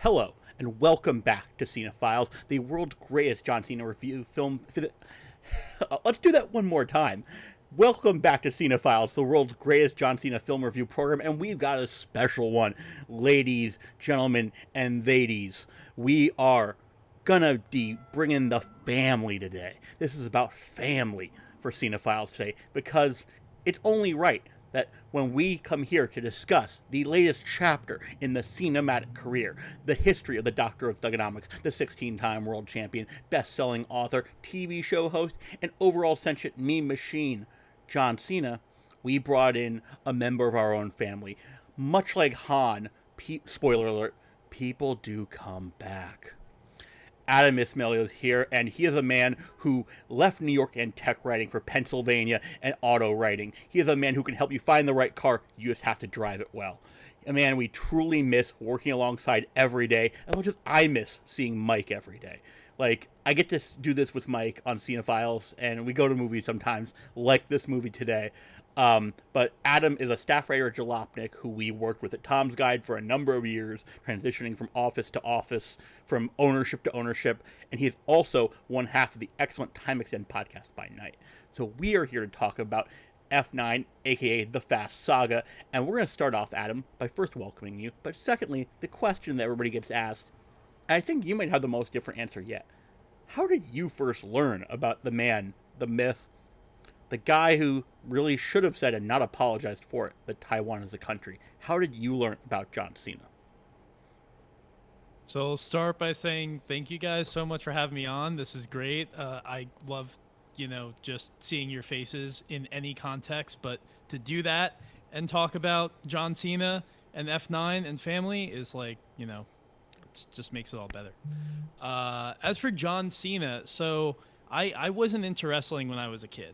Hello, and welcome back to Cinephiles, the world's greatest John Cena review film. Let's do that one more time. Welcome back to Cinephiles, the world's greatest John Cena film review program, and we've got a special one. Ladies, gentlemen, and ladies, we are gonna be bringing the family today. This is about family for Cinephiles today, because it's only right that when we come here to discuss the latest chapter in the cinematic career, the history of the Doctor of Thugonomics, the 16-time world champion, best-selling author, TV show host, and overall sentient meme machine, John Cena, we brought in a member of our own family. Much like Han, spoiler alert, people do come back. Adam Ismail is here, and he is a man who left New York and tech writing for Pennsylvania and auto writing. He is a man who can help you find the right car, you just have to drive it well. A man we truly miss working alongside every day, as much as I miss seeing Mike every day. Like, I get to do this with Mike on Cinephiles, and we go to movies sometimes, like this movie today. But Adam is a staff writer at Jalopnik who we worked with at Tom's Guide for a number of years, transitioning from office to office, from ownership to ownership, and he is also one half of the excellent Time Extend podcast by night. So we are here to talk about F9, aka The Fast Saga, and we're going to start off, Adam, by first welcoming you, but secondly, the question that everybody gets asked, and I think you might have the most different answer yet. How did you first learn about the man, the myth, the guy who really should have said and not apologized for it, that Taiwan is a country? How did you learn about John Cena? So I'll start by saying thank you guys so much for having me on. This is great. I love, just seeing your faces in any context, but to do that and talk about John Cena and F9 and family is like, it just makes it all better. As for John Cena, so I wasn't into wrestling when I was a kid.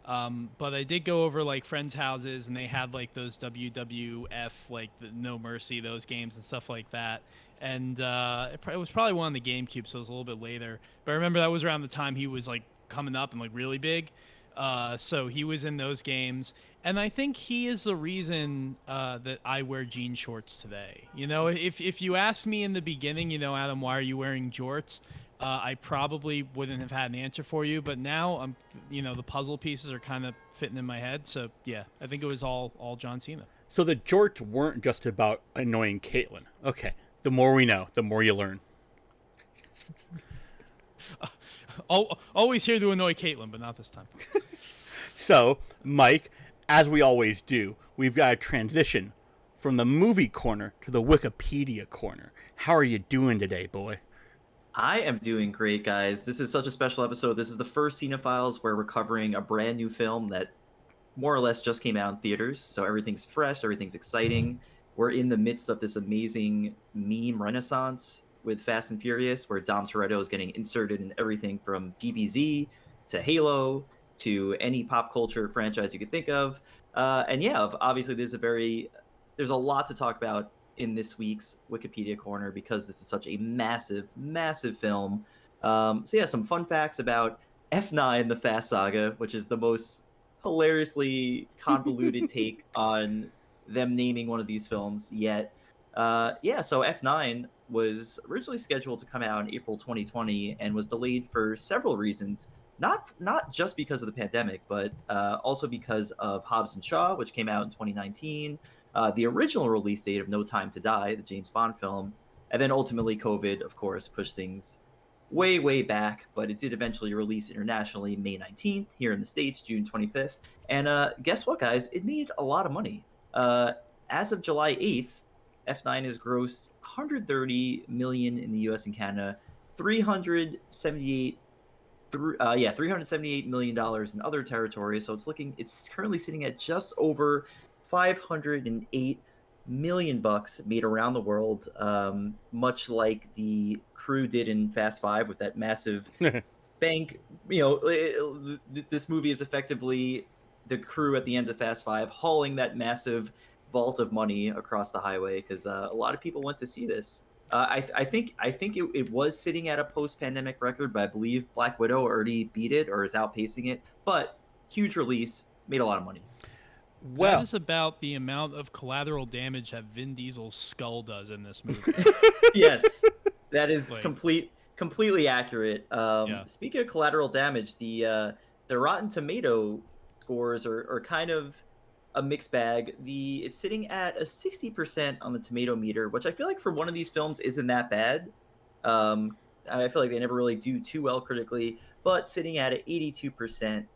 But I did go over like friends' houses and they had like those WWF, like the No Mercy, those games and stuff like that. And it was probably one on the GameCube, so it was a little bit later. But I remember that was around the time he was like coming up and like really big. So he was in those games. And I think he is the reason that I wear jean shorts today. If you asked me in the beginning, Adam, why are you wearing jorts? I probably wouldn't have had an answer for you, but now the puzzle pieces are kind of fitting in my head. So yeah, I think it was all John Cena. So the jorts weren't just about annoying Caitlyn. Okay, the more we know, the more you learn. Always here to annoy Caitlyn, but not this time. So, Mike, as we always do, we've got to transition from the movie corner to the Wikipedia corner. How are you doing today, boy? I am doing great, guys. This is such a special episode. This is the first Cinephiles where we're covering a brand new film that more or less just came out in theaters. So everything's fresh, everything's exciting. We're in the midst of this amazing meme renaissance with Fast and Furious, where Dom Toretto is getting inserted in everything from DBZ to Halo to any pop culture franchise you could think of. And yeah, obviously there's a lot to talk about in this week's Wikipedia corner because this is such a massive, massive film. So yeah, some fun facts about F9, The Fast Saga, which is the most hilariously convoluted take on them naming one of these films yet. Yeah, so F9 was originally scheduled to come out in April 2020 and was delayed for several reasons. Not just because of the pandemic, but also because of Hobbs and Shaw, which came out in 2019. The original release date of No Time to Die, the James Bond film, and then ultimately COVID, of course, pushed things way, way back, but it did eventually release internationally May 19th, here in the States, June 25th. And guess what, guys? It made a lot of money. As of July 8th, F9 has grossed 130 million in the US and Canada, 378 $378 million in other territories. So it's currently sitting at just over 508 million bucks made around the world, much like the crew did in Fast Five with that massive bank. This movie is effectively the crew at the end of Fast Five hauling that massive vault of money across the highway because a lot of people went to see this. I think it was sitting at a post-pandemic record, but I believe Black Widow already beat it or is outpacing it. But huge release, made a lot of money. That Well, is about the amount of collateral damage that Vin Diesel's skull does in this movie. Yes, that is Like, completely accurate. yeah. Speaking of collateral damage, the Rotten Tomato scores are kind of a mixed bag. It's sitting at a 60% on the tomato meter, which I feel like for one of these films isn't that bad. I feel like they never really do too well critically, but sitting at 82%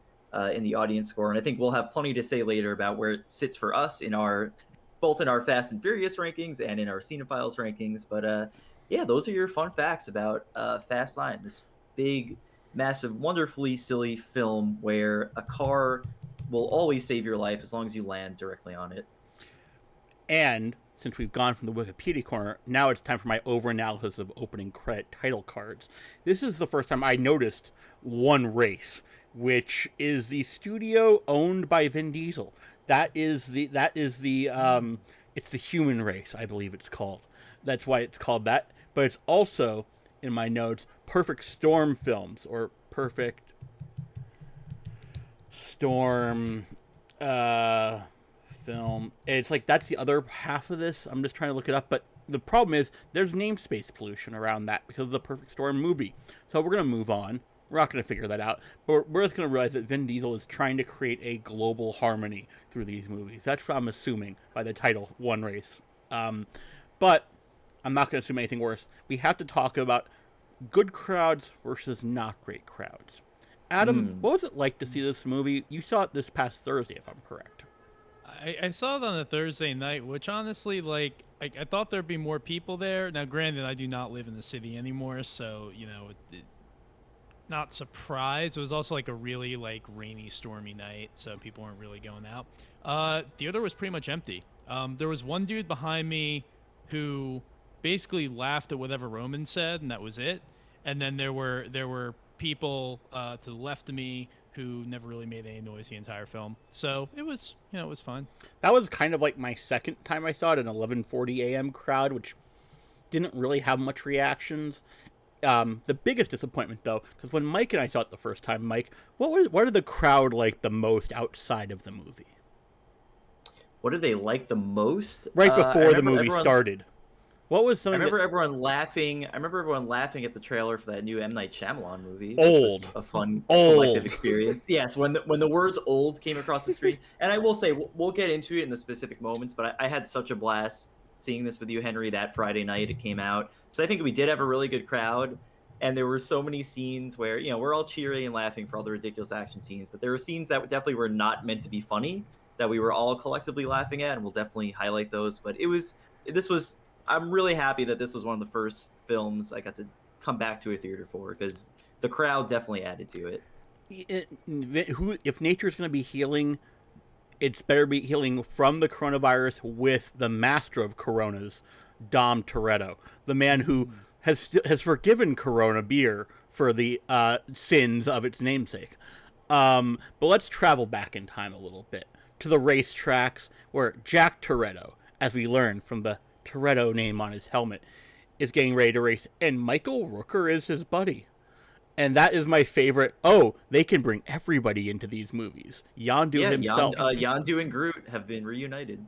in the audience score. And I think we'll have plenty to say later about where it sits for us in our both in our Fast and Furious rankings and in our Cinephiles rankings. But yeah, those are your fun facts about Fast 9, this big, massive, wonderfully silly film where a car will always save your life as long as you land directly on it. and since we've gone from the Wikipedia corner, now it's time for my over-analysis of opening credit title cards. This is the first time I noticed one race, which is the studio owned by Vin Diesel. It's the human race, I believe it's called. That's why it's called that. But it's also, in my notes, Perfect Storm Films, or Perfect Storm film. It's like that's the other half of this. I'm just trying to look it up, but the problem is there's namespace pollution around that because of the Perfect Storm movie. So we're gonna move on. We're not gonna figure that out, but we're just gonna realize that Vin Diesel is trying to create a global harmony through these movies. That's what I'm assuming by the title One Race. But I'm not gonna assume anything worse. We have to talk about good crowds versus not great crowds. Adam, what was it like to see this movie? You saw it this past Thursday, if I'm correct. I saw it on a Thursday night, which honestly, like, I thought there'd be more people there. Now, granted, I do not live in the city anymore, so, you know, not surprised. It was also, like, a really, like, rainy, stormy night, so people weren't really going out. Theater was pretty much empty. There was one dude behind me who basically laughed at whatever Roman said, and that was it. And then there were people to the left of me who never really made any noise the entire film. So it was, it was fun. That was kind of like my second time I saw it, an 11:40 a.m. crowd, which didn't really have much reactions. The biggest disappointment, though, because when Mike and I saw it the first time, Mike, what did the crowd like the most outside of the movie? What did they like the most? Right before the movie started. What was I something remember everyone laughing. I remember everyone laughing at the trailer for that new M. Night Shyamalan movie. Old. Which was a fun collective experience. Yes, when the words "old" came across the screen, and I will say we'll get into it in the specific moments, but I had such a blast seeing this with you, Henry, that Friday night it came out. So I think we did have a really good crowd, and there were so many scenes where we're all cheering and laughing for all the ridiculous action scenes, but there were scenes that definitely were not meant to be funny that we were all collectively laughing at, and we'll definitely highlight those. But this was. I'm really happy that this was one of the first films I got to come back to a theater for because the crowd definitely added to it. If nature's going to be healing, it's better be healing from the coronavirus with the master of coronas, Dom Toretto, the man who has forgiven Corona beer for the sins of its namesake. But let's travel back in time a little bit to the racetracks where Jack Toretto, as we learned from the Toretto name on his helmet, is getting ready to race, and Michael Rooker is his buddy. And that is my favorite. Oh, they can bring everybody into these movies. Yondu himself. Yondu and Groot have been reunited.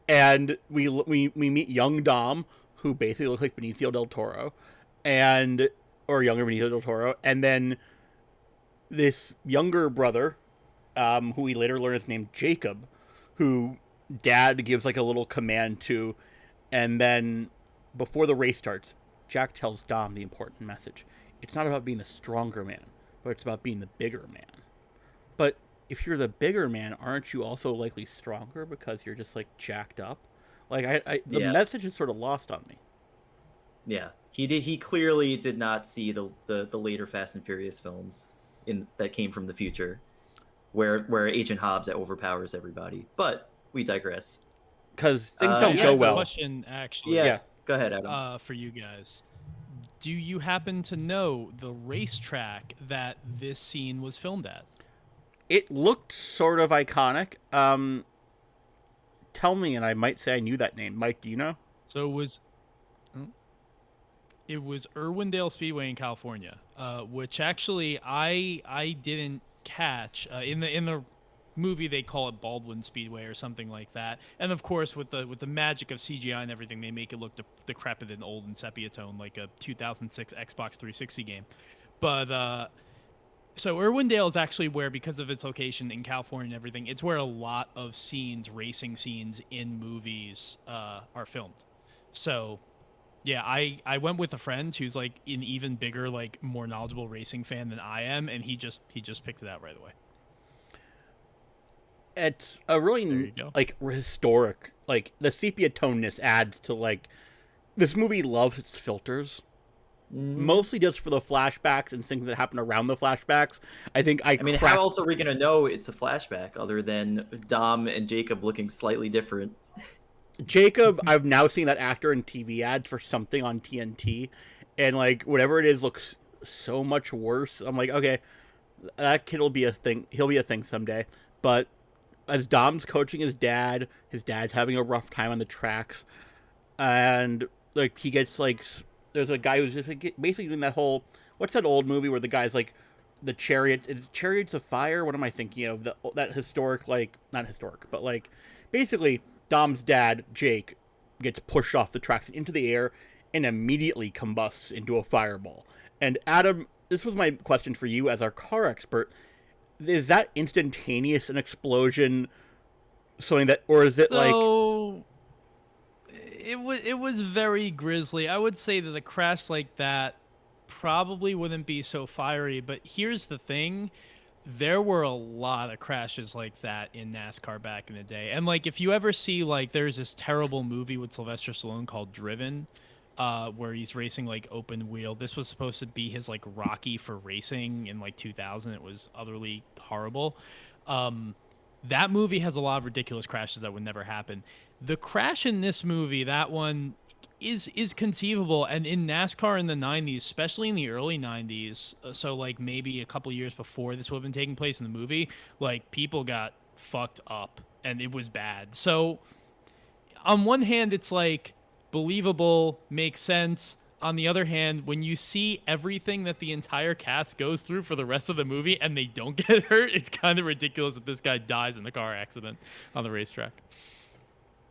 And we meet young Dom, who basically looks like Benicio del Toro, or younger Benicio del Toro, and then this younger brother, who we later learn is named Jacob, who Dad gives like a little command to. And then, before the race starts, Jack tells Dom the important message. It's not about being the stronger man, but it's about being the bigger man. But if you're the bigger man, aren't you also likely stronger because you're just, like, jacked up? Like, the message is sort of lost on me. Yeah, he clearly did not see the later Fast and Furious films that came from the future, where Agent Hobbs overpowers everybody. But we digress. Because things don't go well. Question, actually. Yeah, go ahead, Adam. For you guys, do you happen to know the racetrack that this scene was filmed at? It looked sort of iconic. Tell me, and I might say I knew that name. Mike, do you know? So it was Irwindale Speedway in California, which actually I didn't catch in the movie they call it Baldwin Speedway or something like that. And of course, with the magic of CGI and everything, they make it look decrepit and old and sepia tone like a 2006 Xbox 360 game. But so Irwindale is actually where, because of its location in California and everything, it's where a lot of racing scenes in movies are filmed. So yeah, I went with a friend who's like an even bigger, like more knowledgeable racing fan than I am, and he just picked it out right away. It's a really like historic, like the sepia toneness adds to like this movie loves its filters. Mostly just for the flashbacks and things that happen around the flashbacks. I mean, how else are we gonna know it's a flashback other than Dom and Jacob looking slightly different? Jacob, I've now seen that actor in TV ads for something on TNT, and like whatever it is looks so much worse. I'm like, okay, that kid will be a thing. He'll be a thing someday. But as Dom's coaching his dad's having a rough time on the tracks, and like he gets like. There's a guy who's just basically doing that whole... What's that old movie where the guy's like... The chariot... Is Chariots of Fire? What am I thinking of? That historic, like... Not historic, but like... Basically, Dom's dad, Jake, gets pushed off the tracks into the air and immediately combusts into a fireball. And Adam, this was my question for you as our car expert. Is that instantaneous an explosion? Something that... Or is it like... It was very grisly. I would say that a crash like that probably wouldn't be so fiery, but here's the thing. There were a lot of crashes like that in NASCAR back in the day. And like if you ever see like there's this terrible movie with Sylvester Stallone called Driven, where he's racing like open wheel. This was supposed to be his like Rocky for racing in like 2000. It was utterly horrible. That movie has a lot of ridiculous crashes that would never happen. The crash in this movie, that one is conceivable. And in NASCAR in the 90s, especially in the early 90s, so like maybe a couple years before this would have been taking place in the movie, like people got fucked up and it was bad. So on one hand, it's like believable, makes sense. On the other hand, when you see everything that the entire cast goes through for the rest of the movie and they don't get hurt, it's kind of ridiculous that this guy dies in the car accident on the racetrack.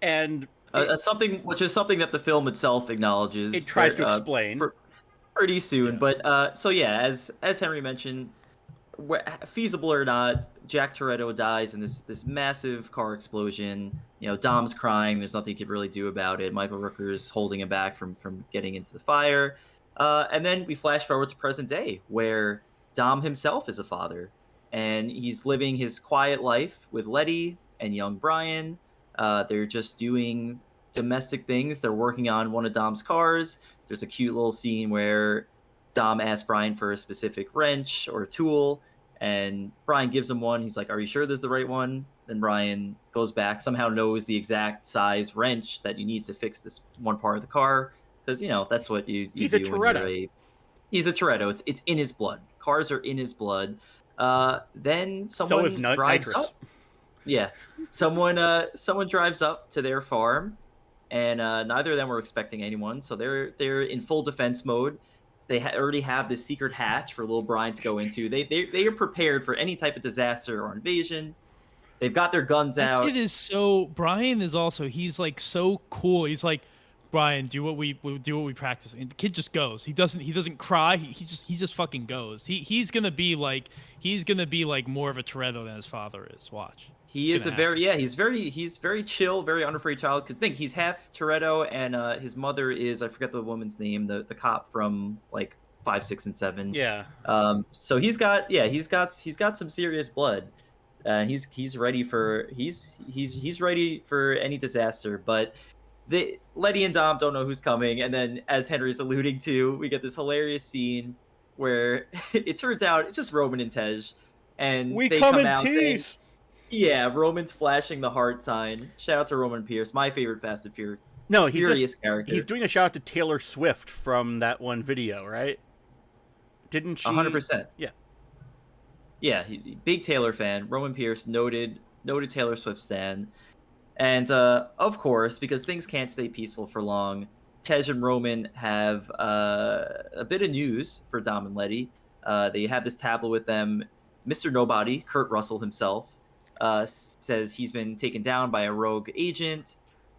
And something that the film itself acknowledges. It tries to explain pretty soon. Yeah. But so yeah, as Henry mentioned, feasible or not, Jack Toretto dies in this massive car explosion. You know, Dom's crying. There's nothing he could really do about it. Michael Rooker's holding him back from getting into the fire. And then we flash forward to present day, where Dom himself is a father, and he's living his quiet life with Letty and young Brian. They're just doing domestic things. They're working on one of Dom's cars. There's a cute little scene where Dom asks Brian for a specific wrench or tool, and Brian gives him one. He's like, "Are you sure this is the right one?" Then Brian goes back, somehow knows the exact size wrench that you need to fix this one part of the car, because you know that's what you he's do. A Toretto. He's a Toretto. It's in his blood. Cars are in his blood. Then someone drives up. Yeah, someone drives up to their farm, and neither of them were expecting anyone, so they're in full defense mode. They already have this secret hatch for little Brian to go into. They are prepared for any type of disaster or invasion. They've got their guns out. It is so. Brian is also. He's like so cool. He's like, Brian, do what we practice. And the kid just goes. He doesn't cry. He just fucking goes. He's gonna be like more of a Toretto than his father is. Watch. He's very chill, very unafraid child. Could think he's half Toretto, and his mother is, I forget the woman's name, the cop from like 5, 6, and 7. Yeah. So he's got some serious blood, and he's ready for any disaster. But Letty and Dom don't know who's coming, and then as Henry's alluding to, we get this hilarious scene where it turns out it's just Roman and Tej, and they come in out peace. saying, yeah, Roman's flashing the heart sign. Shout out to Roman Pierce, my favorite Fast and Furious character. He's doing a shout out to Taylor Swift from that one video, right? Didn't she? 100%. Yeah. Yeah, big Taylor fan. Roman Pierce, noted Taylor Swift stan. And of course, because things can't stay peaceful for long, Tej and Roman have a bit of news for Dom and Letty. They have this tablet with them. Mr. Nobody, Kurt Russell himself, says he's been taken down by a rogue agent,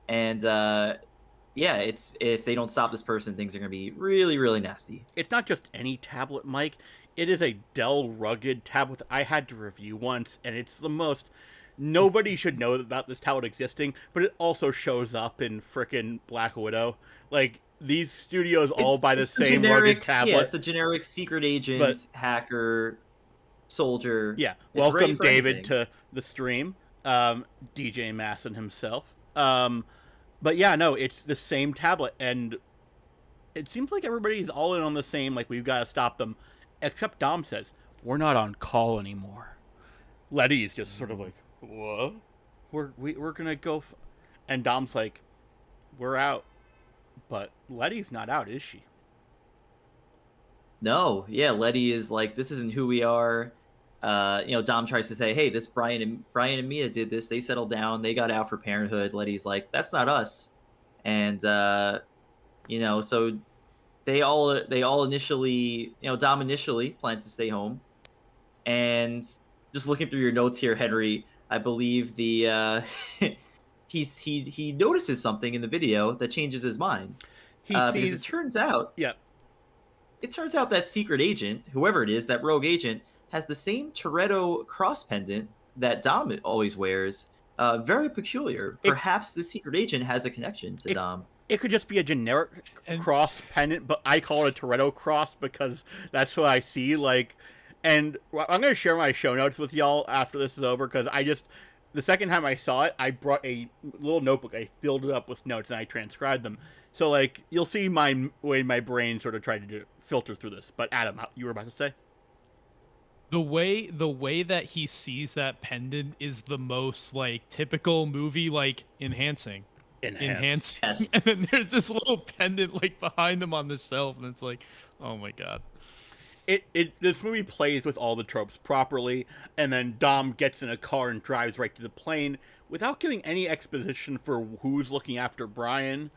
and yeah, it's if they don't stop this person, things are gonna be really, really nasty. It's not just any tablet, Mike. It is a Dell rugged tablet I had to review once, and it's the most. Nobody should know about this tablet existing, but it also shows up in frickin' Black Widow. Like, these studios all buy the same rugged tablet. Yeah, it's the generic secret agent, hacker, soldier. Yeah, It's ready welcome for David anything. to the stream, DJ Masson himself. But yeah, no, it's the same tablet, and it seems like everybody's all in on the same, like, we've got to stop them, except Dom says, we're not on call anymore. Letty's just sort of like, what? We're gonna go, and Dom's like, we're out. But Letty's not out, is she? No, yeah, Letty is like, this isn't who we are. Dom tries to say, hey, this Brian and Mia did this. They settled down. They got out for parenthood. Letty's like, that's not us. And so they all initially, Dom initially plans to stay home. And just looking through your notes here, Henry, I believe he notices something in the video that changes his mind. Because it turns out that secret agent, whoever it is, that rogue agent, has the same Toretto cross pendant that Dom always wears. Very peculiar. Perhaps the secret agent has a connection to Dom. It could just be a generic cross pendant, but I call it a Toretto cross because that's what I see. Like, and I'm going to share my show notes with y'all after this is over, because the second time I saw it, I brought a little notebook. I filled it up with notes and I transcribed them. So, like, you'll see my way my brain sort of tried to filter through this. But Adam, you were about to say? The way that he sees that pendant is the most, like, typical movie, like, enhancing. Yes. And then there's this little pendant, like, behind him on the shelf, and it's like, oh my god. This movie plays with all the tropes properly, and then Dom gets in a car and drives right to the plane without giving any exposition for who's looking after Brian.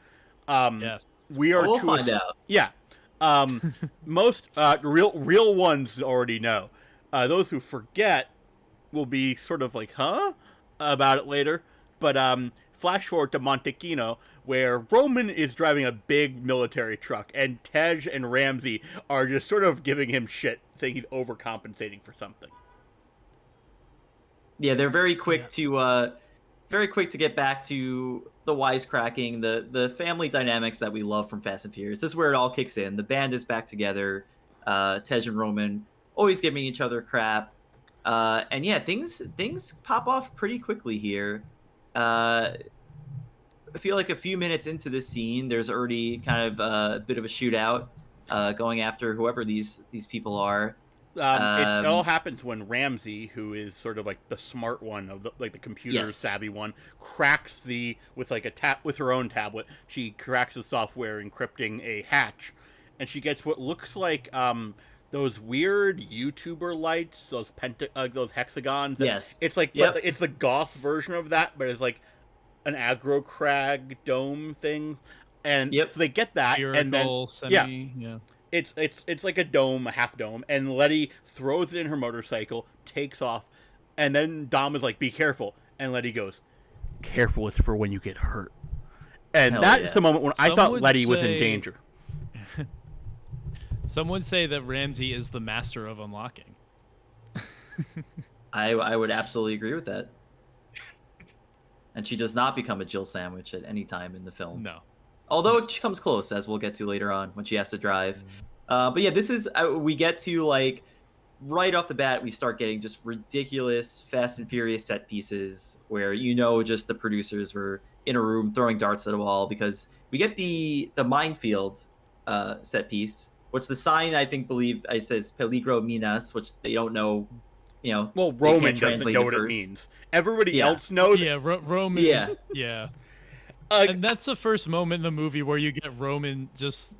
Yes. We'll find out. Yeah. Most real ones already know. Those who forget will be sort of like, huh? About it later. But flash forward to Montequino, where Roman is driving a big military truck, and Tej and Ramsey are just sort of giving him shit, saying he's overcompensating for something. Yeah, they're very quick to get back to the wisecracking, the family dynamics that we love from Fast and Furious. This is where it all kicks in. The band is back together. Tej and Roman always giving each other crap, and yeah, things pop off pretty quickly here. I feel like a few minutes into this scene, there's already kind of a bit of a shootout going after whoever these people are. It all happens when Ramsey, who is sort of like the smart one of the computer savvy one, cracks with her own tablet. She cracks the software encrypting a hatch, and she gets what looks like those weird YouTuber lights, those hexagons. Yes, it's like it's the goth version of that, but it's like an aggro crag dome thing, and so they get that, Spherical, and then it's like a dome, a half dome, and Letty throws it in her motorcycle, takes off, and then Dom is like, "Be careful," and Letty goes, "Careful is for when you get hurt," and that's the moment when I thought Letty was in danger. Some would say that Ramsey is the master of unlocking. I would absolutely agree with that. And she does not become a Jill sandwich at any time in the film. No. Although she comes close, as we'll get to later on when she has to drive. But yeah, this is we get to, like, right off the bat, we start getting just ridiculous Fast and Furious set pieces where just the producers were in a room throwing darts at a wall, because we get the minefield set piece, which the sign believe it says Peligro Minas, which they don't know. Well, Roman doesn't know what it means. Everybody else knows. Yeah, Roman. Yeah. Yeah. And that's the first moment in the movie where you get Roman just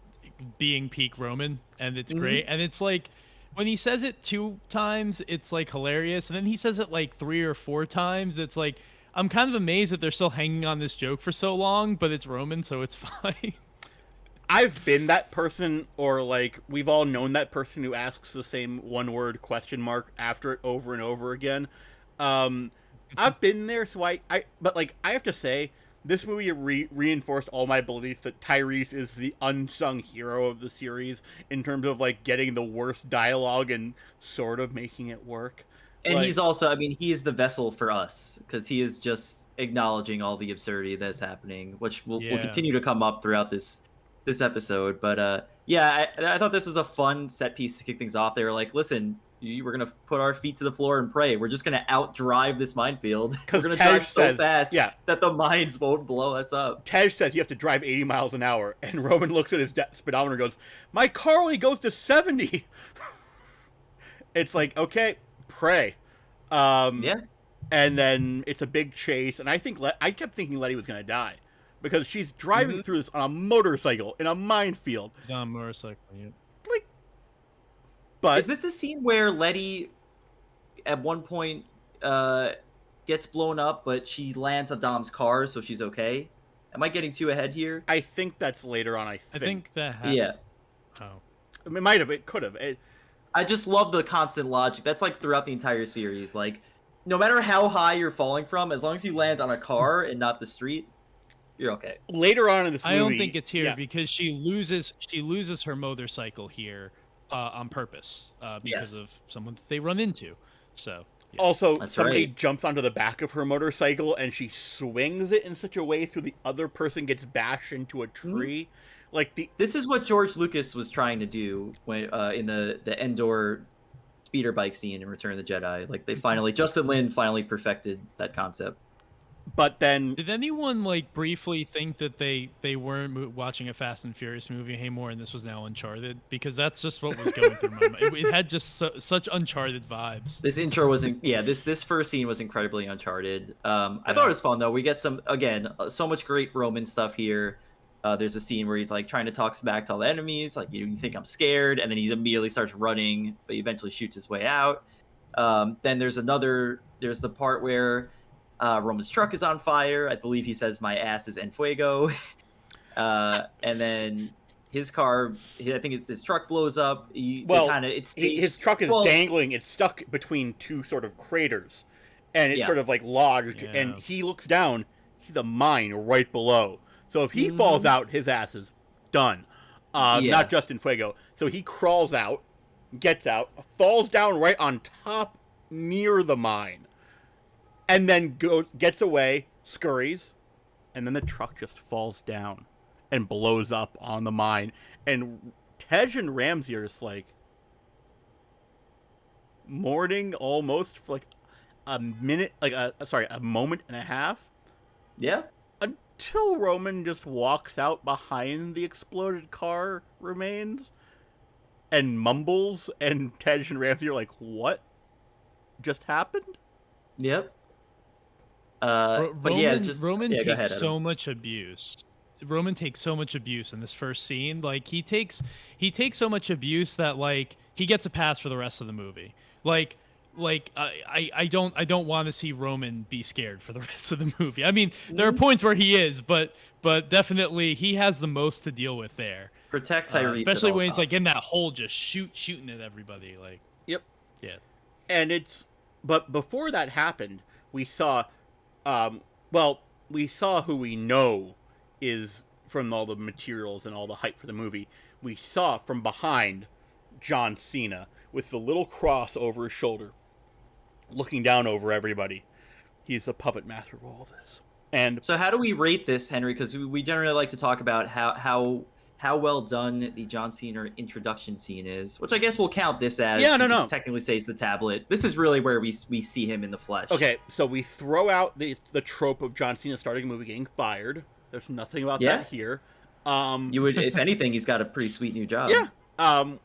being peak Roman, and it's great. And it's like, when he says it 2 times, it's like hilarious, and then he says it like 3 or 4 times. It's like, I'm kind of amazed that they're still hanging on this joke for so long, but it's Roman, so it's fine. I've been that person, or like we've all known that person who asks the same one-word question mark after it over and over again. I've been there, so but like I have to say, this movie reinforced all my belief that Tyrese is the unsung hero of the series in terms of like getting the worst dialogue and sort of making it work. And he's also, I mean, he's the vessel for us because he is just acknowledging all the absurdity that's happening, which will continue to come up throughout this episode. But yeah, I thought this was a fun set piece to kick things off. They were like, listen, we're gonna put our feet to the floor and pray. We're just gonna outdrive this minefield. We're gonna drive so fast that the mines won't blow us up. Tej says you have to drive 80 miles an hour, and Roman looks at his speedometer and goes, "My car only goes to 70." It's like, okay, pray. Yeah. And then it's a big chase, and I kept thinking Letty was gonna die because she's driving through this on a motorcycle in a minefield. She's on a motorcycle. Yeah. Like, but is this the scene where Letty, at one point, gets blown up, but she lands on Dom's car, so she's okay? Am I getting too ahead here? I think that's later on. I think that happened. Yeah. Oh. It might have. It could have. I just love the constant logic. That's like throughout the entire series. Like, no matter how high you're falling from, as long as you land on a car and not the street, you're okay. Later on in this movie, I don't think it's here because she loses her motorcycle here on purpose because of someone that they run into. So yeah. Also, somebody jumps onto the back of her motorcycle and she swings it in such a way through the other person gets bashed into a tree. Mm-hmm. Like this is what George Lucas was trying to do when in the Endor speeder bike scene in Return of the Jedi. Like Justin Lin finally perfected that concept. But then, did anyone like briefly think that they weren't watching a Fast and Furious movie anymore and this was now Uncharted? Because that's just what was going through my mind. It had just such Uncharted vibes. This intro wasn't. Yeah, this first scene was incredibly Uncharted. I thought it was fun though. We get so much great Roman stuff here. There's a scene where he's like trying to talk smack to all the enemies, like you think I'm scared, and then he immediately starts running, but he eventually shoots his way out. Then there's the part where Roman's truck is on fire. I believe he says my ass is en fuego. And then his car, I think his truck blows up. His truck is dangling. It's stuck between two sort of craters, and it's sort of like lodged. Yeah. And he looks down. He's a mine right below. So if he falls out, his ass is done. Not just in fuego. So he crawls out, gets out, falls down right on top near the mine, and then gets away, scurries, and then the truck just falls down and blows up on the mine. And Tej and Ramsey are just like mourning almost for like a minute, a moment and a half. Yeah. Until Roman just walks out behind the exploded car remains and mumbles, and Tej and Ramsey are like, what just happened? Yep. Roman takes so much abuse. Roman takes so much abuse in this first scene. Like he takes so much abuse that like he gets a pass for the rest of the movie. I don't want to see Roman be scared for the rest of the movie. I mean, there are points where he is, but definitely he has the most to deal with there. Protect Tyrese, especially when he's like in that hole, just shooting at everybody. Like, yep, yeah. And but before that happened, we saw, we saw who we know is from all the materials and all the hype for the movie. We saw from behind John Cena with the little cross over his shoulder, looking down over everybody. He's the puppet master of all this. And so how do we rate this, Henry? Because we generally like to talk about how well done the John Cena introduction scene is, which I guess we'll count this as. Yeah, no. Technically say it's the tablet. This is really where we see him in the flesh. Okay, so we throw out the trope of John Cena starting a movie getting fired. There's nothing about that here. You would, if anything, he's got a pretty sweet new job. Yeah.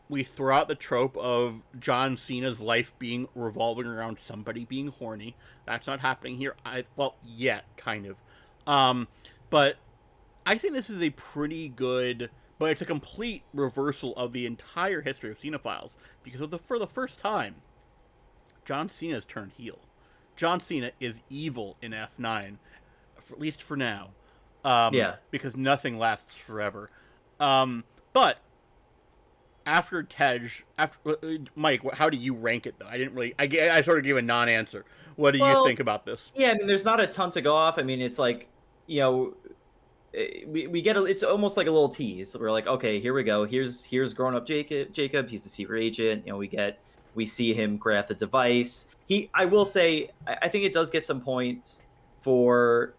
We throw out the trope of John Cena's life being revolving around somebody being horny. That's not happening here. Yet, kind of. But I think this is a pretty good, but it's a complete reversal of the entire history of Cinephiles, because for the first time, John Cena's turned heel. John Cena is evil in F9, at least for now. Because nothing lasts forever. But after Tej, Mike, how do you rank it though? I didn't really. I sort of gave a non-answer. What do you Well, think about this? yeah, I mean, there's not a ton to go off. I mean, it's like, you know, we get it's almost like a little tease. We're like, okay, here we go. Here's grown up Jacob. He's the secret agent. You know, we see him grab the device. I will say, I think it does get some points for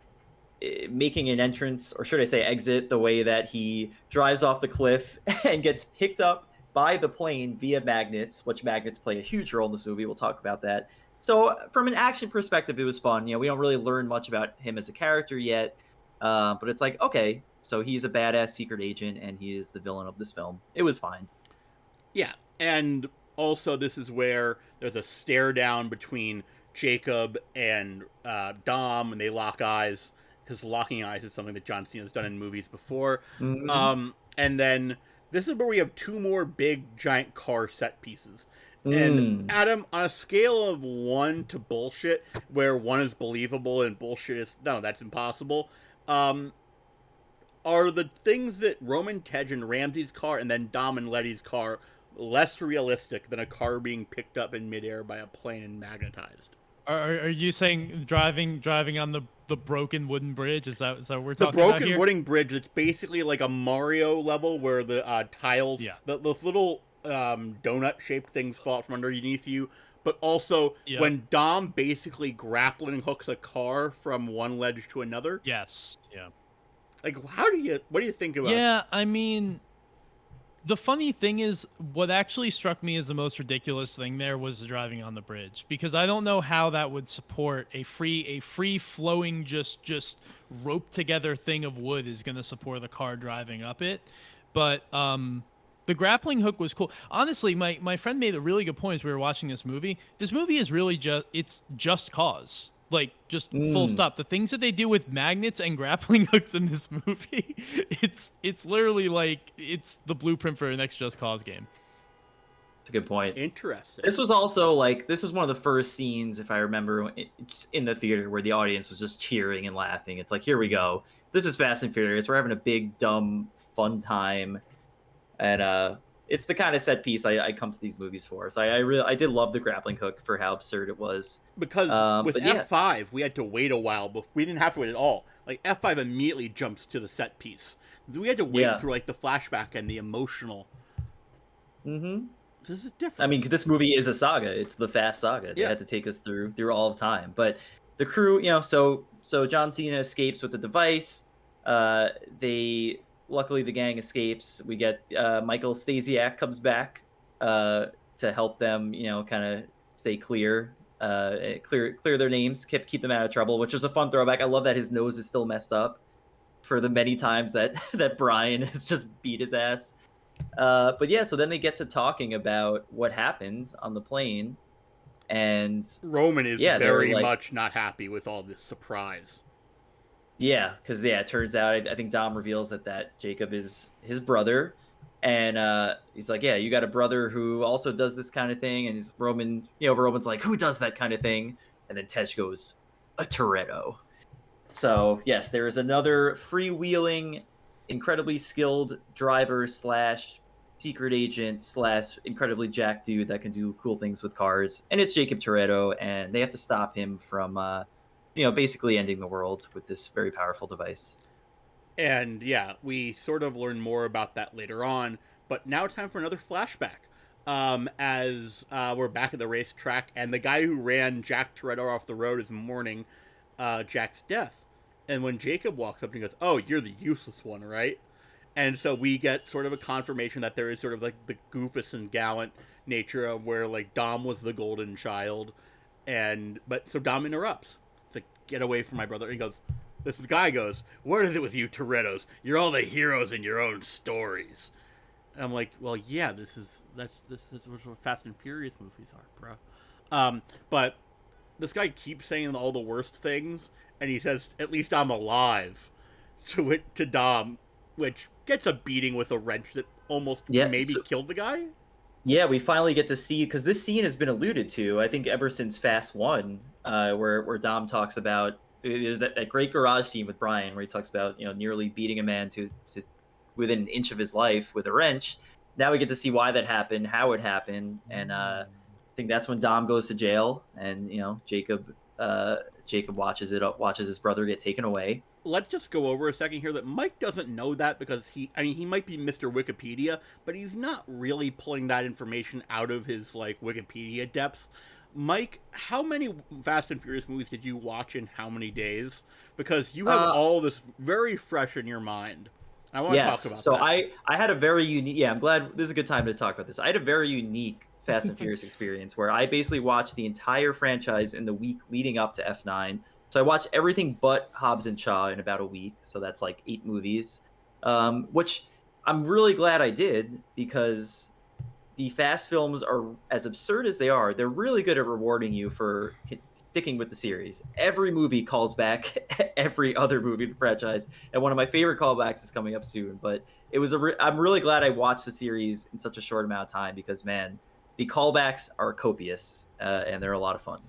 making an entrance, or should I say exit, the way that he drives off the cliff and gets picked up by the plane via magnets, which magnets play a huge role in this movie. We'll talk about that. So from an action perspective, it was fun. You know, we don't really learn much about him as a character yet, but it's like, okay, so he's a badass secret agent and he is the villain of this film. It was fine. Yeah, and also this is where there's a stare down between Jacob and Dom, and they lock eyes, because locking eyes is something that John Cena has done in movies before. Mm-hmm. And then this is where we have two more big giant car set pieces. And Adam, on a scale of 1 to bullshit, where 1 is believable and bullshit is no, that's impossible. Are the things that Roman, Tej, and Ramsey's car, and then Dom and Letty's car, less realistic than a car being picked up in midair by a plane and magnetized? Are you saying driving on the broken wooden bridge? Is that what we're The talking about broken here? wooden bridge, it's basically like a Mario level where the tiles, Yeah. those little donut-shaped things fall out from underneath you, but also Yeah. when Dom basically grappling hooks a car from one ledge to another. Yes. Yeah. Like, what do you think about Yeah, I mean, the funny thing is, what actually struck me as the most ridiculous thing there was the driving on the bridge, because I don't know how that would support a free flowing, just roped together thing of wood is going to support the car driving up it. But the grappling hook was cool. Honestly, my friend made a really good point as we were watching this movie. This movie is really just cause. Like, just full stop. The things that they do with magnets and grappling hooks in this movie, it's literally like it's the blueprint for the next Just Cause game. That's a good point. Interesting. This was also like, this was one of the first scenes, if I remember, in the theater where the audience was just cheering and laughing. It's like, here we go. This is Fast and Furious. We're having a big, dumb, fun time. And it's the kind of set piece I come to these movies for. So I did love the grappling hook for how absurd it was. Because with but F5, we had to wait a while, but we didn't have to wait at all. Like, F5 immediately jumps to the set piece. We had to wait through, like, the flashback and the emotional. Mm-hmm. This is different. I mean, this movie is a saga. It's the Fast Saga. They had to take us through all of time. But the crew, you know, so John Cena escapes with the device. Luckily, the gang escapes. We get Michael Stasiak comes back to help them, you know, kind of stay clear their names, keep them out of trouble, which was a fun throwback. I love that his nose is still messed up for the many times that Brian has just beat his ass. But yeah, so then they get to talking about what happened on the plane, and Roman is very much not happy with all this surprise. Yeah, because it turns out I think Dom reveals that Jacob is his brother, and he's like, yeah, you got a brother who also does this kind of thing, and Roman's like, who does that kind of thing? And then Tej goes, a Toretto. So yes, there is another freewheeling, incredibly skilled driver / secret agent / incredibly jacked dude that can do cool things with cars, and it's Jacob Toretto, and they have to stop him from basically ending the world with this very powerful device. And yeah, we sort of learn more about that later on, but now it's time for another flashback. As we're back at the racetrack, and the guy who ran Jack Toretto off the road is mourning Jack's death. And when Jacob walks up and he goes, oh, you're the useless one, right? And so we get sort of a confirmation that there is sort of like the goofus and gallant nature of where like Dom was the golden child. But so Dom interrupts. It's like, get away from my brother. And he goes, this guy goes, what is it with you Torettos? You're all the heroes in your own stories. And I'm like, well, yeah, this is what Fast and Furious movies are, bro. But this guy keeps saying all the worst things, and he says, at least I'm alive, to Dom, which gets a beating with a wrench that almost killed the guy. Yeah, we finally get to see, because this scene has been alluded to, I think, ever since Fast 1, where Dom talks about that great garage scene with Brian, where he talks about, nearly beating a man to within an inch of his life with a wrench. now we get to see why that happened, how it happened, and I think that's when Dom goes to jail, and Jacob watches his brother get taken away. Let's just go over a second here that Mike doesn't know that because he might be Mr. Wikipedia, but he's not really pulling that information out of his like Wikipedia depths. Mike, how many Fast and Furious movies did you watch in how many days? Because you have all this very fresh in your mind. I want to talk about that. I had a very unique. Yeah, I'm glad this is a good time to talk about this. I had a very unique Fast and Furious experience where I basically watched the entire franchise in the week leading up to F9. So I watched everything but Hobbs and Shaw in about a week. So that's like 8 movies, which I'm really glad I did because the Fast films are, as absurd as they are, they're really good at rewarding you for sticking with the series. Every movie calls back every other movie in the franchise, and one of my favorite callbacks is coming up soon. But it was I'm really glad I watched the series in such a short amount of time because, man, the callbacks are copious, and they're a lot of fun.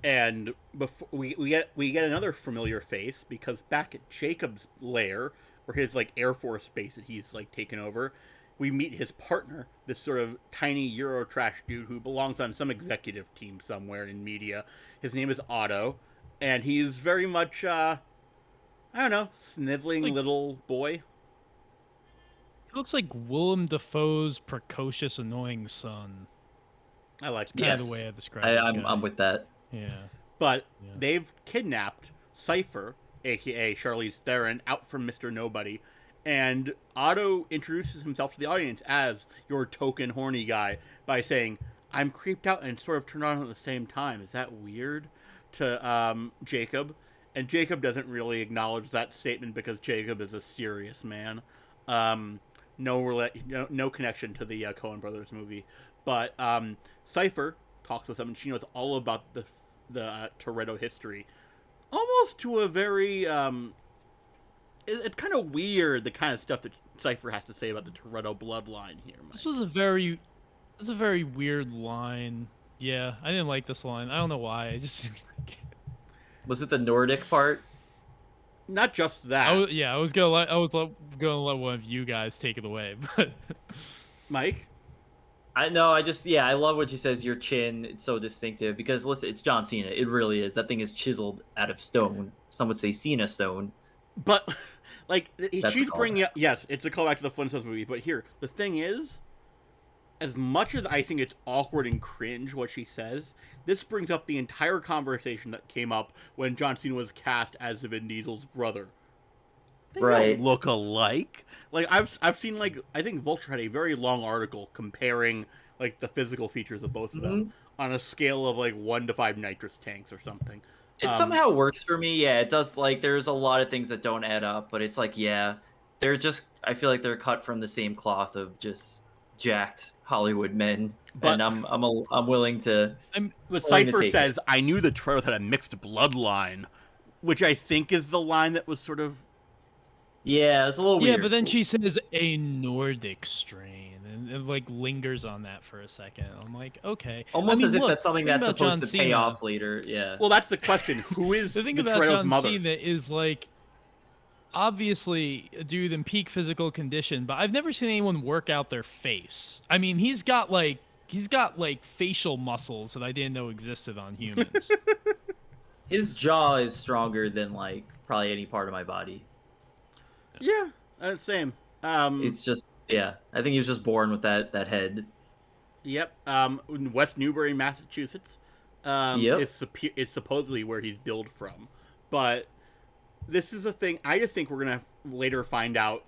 And before we get another familiar face because back at Jacob's lair or his like Air Force base that he's like taken over, we meet his partner, this sort of tiny Eurotrash dude who belongs on some executive team somewhere in media. His name is Otto, and he's very much, I don't know, sniveling little boy. He looks like Willem Dafoe's precocious, annoying son. I like that. Kind of the way I describe this guy. I'm with that. Yeah. But they've kidnapped Cypher, a.k.a. Charlize Theron, out from Mr. Nobody. And Otto introduces himself to the audience as your token horny guy by saying, I'm creeped out and sort of turned on at the same time. Is that weird? To Jacob. And Jacob doesn't really acknowledge that statement because Jacob is a serious man. No connection to the Coen Brothers movie. But Cypher talks with him, and she knows all about the Toretto history. Almost to a very... it's kind of weird, the kind of stuff that Cypher has to say about the Toretto bloodline here, Mike. This was a very weird line. Yeah, I didn't like this line. I don't know why. I just didn't like it. Was it the Nordic part? Not just that. I was gonna let one of you guys take it away, but Mike? I love what she says, your chin, it's so distinctive. Because, listen, it's John Cena. It really is. That thing is chiseled out of stone. Some would say Cena stone. But, like, That's she's bringing up... Yes, it's a callback to the Flintstones movie. But here, the thing is, as much as I think it's awkward and cringe what she says, this brings up the entire conversation that came up when John Cena was cast as Vin Diesel's brother. They don't look alike. Like, I've seen, like, I think Vulture had a very long article comparing, like, the physical features of both of them on a scale of, like, 1 to 5 nitrous tanks or something. It somehow works for me. Yeah, it does. Like, there's a lot of things that don't add up, but it's like, yeah, they're just, I feel like they're cut from the same cloth of just jacked Hollywood men. But, and I'm willing to... But Cypher says, I knew the Torettos had a mixed bloodline, which I think is the line that was sort of... Yeah, it's a little weird. Yeah, but then she says a Nordic strain, and it like lingers on that for a second. I'm like, okay. Almost as if that's something that's supposed to pay off later. Yeah. Well, that's the question. Who is the thing the about Toretto's John mother? Cena is like, obviously a dude in peak physical condition, but I've never seen anyone work out their face. I mean, he's got like facial muscles that I didn't know existed on humans. His jaw is stronger than like probably any part of my body. Yeah, same. It's just, yeah, I think he was just born with that head. Yep. In West Newbury, Massachusetts. Is supposedly where he's billed from. But this is a thing. I just think we're gonna later find out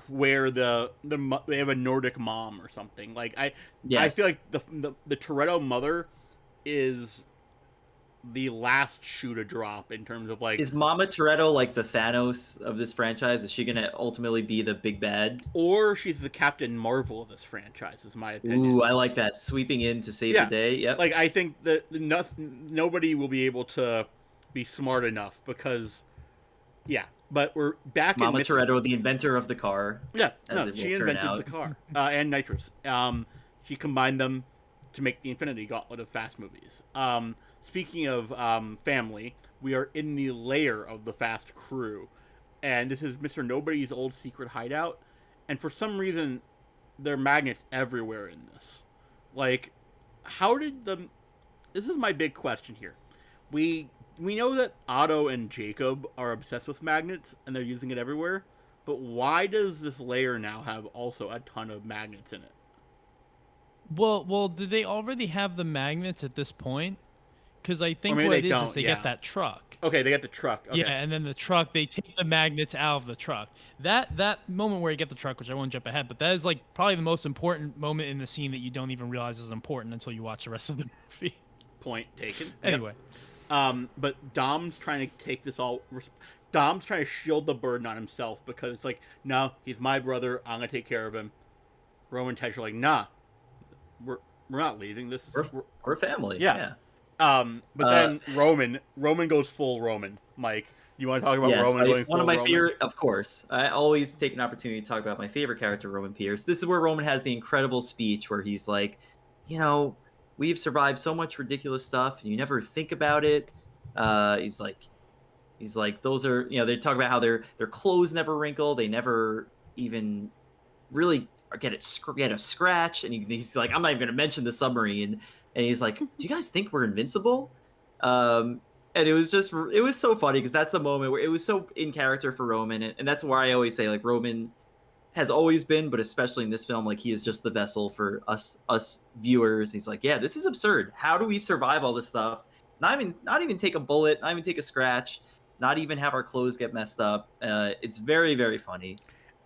where they have a Nordic mom or something. Like I feel like the Toretto mother is the last shoe to drop in terms of like... Is Mama Toretto like the Thanos of this franchise? Is she going to ultimately be the big bad? Or she's the Captain Marvel of this franchise, is my opinion. Ooh, I like that. Sweeping in to save the day. Yep. Like, I think that nobody will be able to be smart enough because... Yeah, but we're back Mama Toretto, the inventor of the car. Yeah, she invented the car. And nitrous. She combined them to make the Infinity Gauntlet of Fast movies. Speaking of family, we are in the lair of the Fast crew, and this is Mr. Nobody's old secret hideout, and for some reason, there are magnets everywhere in this. Like, how did the... This is my big question here. We know that Otto and Jacob are obsessed with magnets, and they're using it everywhere, but why does this layer now have also a ton of magnets in it? Well, did they already have the magnets at this point? Because I Or think maybe what they it is don't, they yeah. get that truck. Okay, they got the truck. Okay. Yeah, and then the truck, they take the magnets out of the truck. That moment where you get the truck, which I won't jump ahead, but that is like probably the most important moment in the scene that you don't even realize is important until you watch the rest of the movie. Point taken. Anyway. Yep. But Dom's trying to take this all... Dom's trying to shield the burden on himself because it's like, no, he's my brother. I'm going to take care of him. Roman and Tej are like, nah, we're not leaving. This is... We're family. Yeah. But then Roman goes full Roman. Mike, you want to talk about Roman going full one of my Roman? favorite, of course. I always take an opportunity to talk about my favorite character, Roman Pierce. This is where Roman has the incredible speech where he's like, we've survived so much ridiculous stuff, and you never think about it. He's like, those are, they talk about how their clothes never wrinkle, they never even really get a scratch, and he's like, I'm not even going to mention the submarine. And he's like, do you guys think we're invincible? And it was so funny because that's the moment where it was so in character for Roman. And that's why I always say, like, Roman has always been, but especially in this film, like, he is just the vessel for us viewers. He's like, yeah, this is absurd. How do we survive all this stuff? Not even take a bullet, not even take a scratch, not even have our clothes get messed up. It's very, very funny.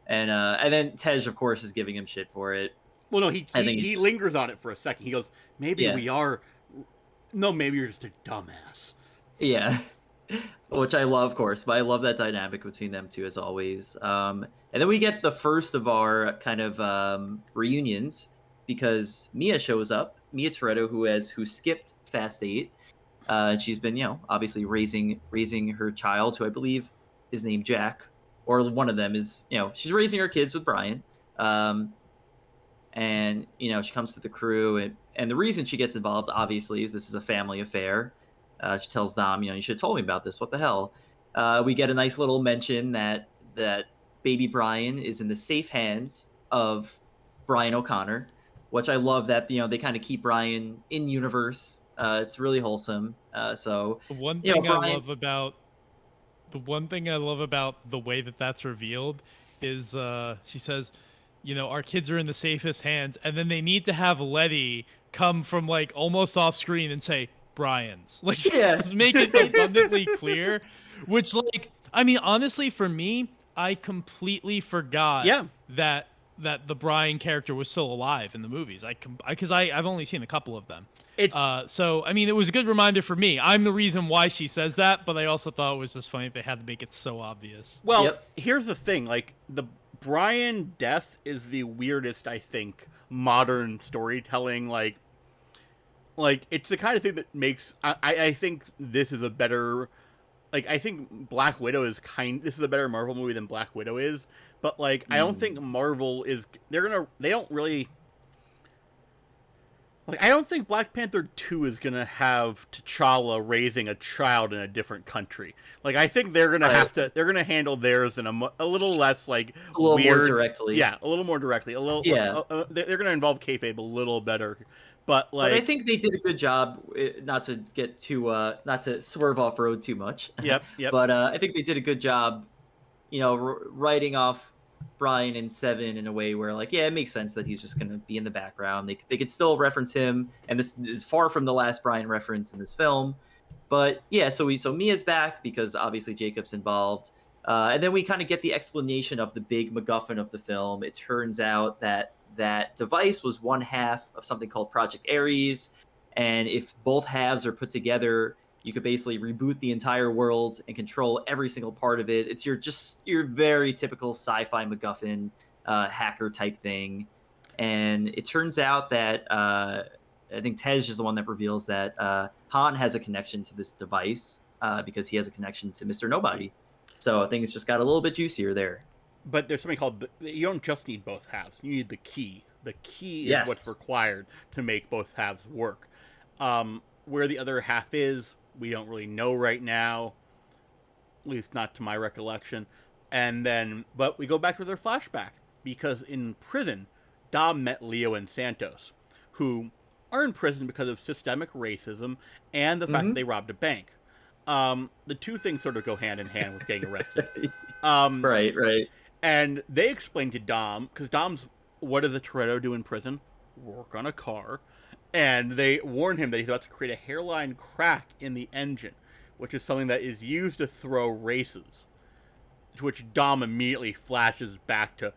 And then Tej, of course, is giving him shit for it. Well, no, he lingers on it for a second. He goes, maybe we are... No, maybe you're just a dumbass. Yeah. Which I love, of course. But I love that dynamic between them two, as always. And then we get the first of our kind of reunions, because Mia shows up. Mia Toretto, who skipped Fast 8. And she's been, obviously raising her child, who I believe is named Jack. Or one of them is, she's raising her kids with Brian. And, she comes to the crew, and the reason she gets involved, obviously, is this is a family affair. She tells Dom, you should have told me about this. What the hell? We get a nice little mention that baby Brian is in the safe hands of Brian O'Connor, which I love that, they kind of keep Brian in universe. It's really wholesome. So the one thing I love about the way that's revealed is she says, our kids are in the safest hands, and then they need to have Letty come from like almost off screen and say Brian's, like, just make it abundantly clear. Which, like, I mean, honestly, for me, I completely forgot that the Brian character was still alive in the movies. Because I've only seen a couple of them. So I mean, it was a good reminder for me. I'm the reason why she says that, but I also thought it was just funny they had to make it so obvious. Well, here's the thing, like, the Brian death is the weirdest, I think, modern storytelling, like it's the kind of thing that makes I think this is a better, like, I think Black Widow is this is a better Marvel movie than Black Widow is, but like I don't think Marvel is they don't really, like, I don't think Black Panther 2 is gonna have T'Challa raising a child in a different country. Like, I think they're gonna they're gonna handle theirs in a little less, like, a little weird, more directly. Yeah, a little more directly. A little, they're gonna involve kayfabe a little better. But I think they did a good job, not to get too, not to swerve off road too much. Yep. But I think they did a good job, writing off Brian and Seven in a way where, like, it makes sense that he's just going to be in the background. They could still reference him, and this is far from the last Brian reference in this film. But yeah, so Mia's back because obviously Jacob's involved. And then we kind of get the explanation of the big MacGuffin of the film. It turns out that device was one half of something called Project Ares, and if both halves are put together, you could basically reboot the entire world and control every single part of it. It's your very typical sci-fi MacGuffin hacker type thing. And it turns out that I think Tej is the one that reveals that Han has a connection to this device because he has a connection to Mr. Nobody. So I think it's just got a little bit juicier there. But there's something called, you don't just need both halves. You need the key. The key is what's required to make both halves work. Where the other half is, we don't really know right now, at least not to my recollection. And then, but we go back to their flashback, because in prison, Dom met Leo and Santos, who are in prison because of systemic racism and the fact that they robbed a bank. The two things sort of go hand in hand with getting arrested. Right. And they explain to Dom, because Dom's, what does a Toretto do in prison? Work on a car. And they warn him that he's about to create a hairline crack in the engine, which is something that is used to throw races. To which Dom immediately flashes back to,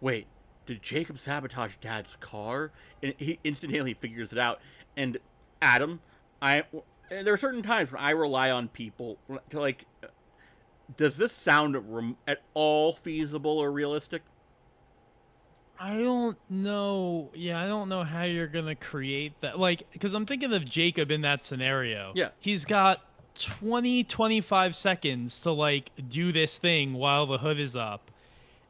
wait, did Jacob sabotage Dad's car? And he instantaneously figures it out. And Adam, there are certain times when I rely on people to, like, does this sound at all feasible or realistic? I don't know. Yeah, I don't know how you're going to create that. Like, because I'm thinking of Jacob in that scenario. Yeah. He's got 25 seconds to, like, do this thing while the hood is up.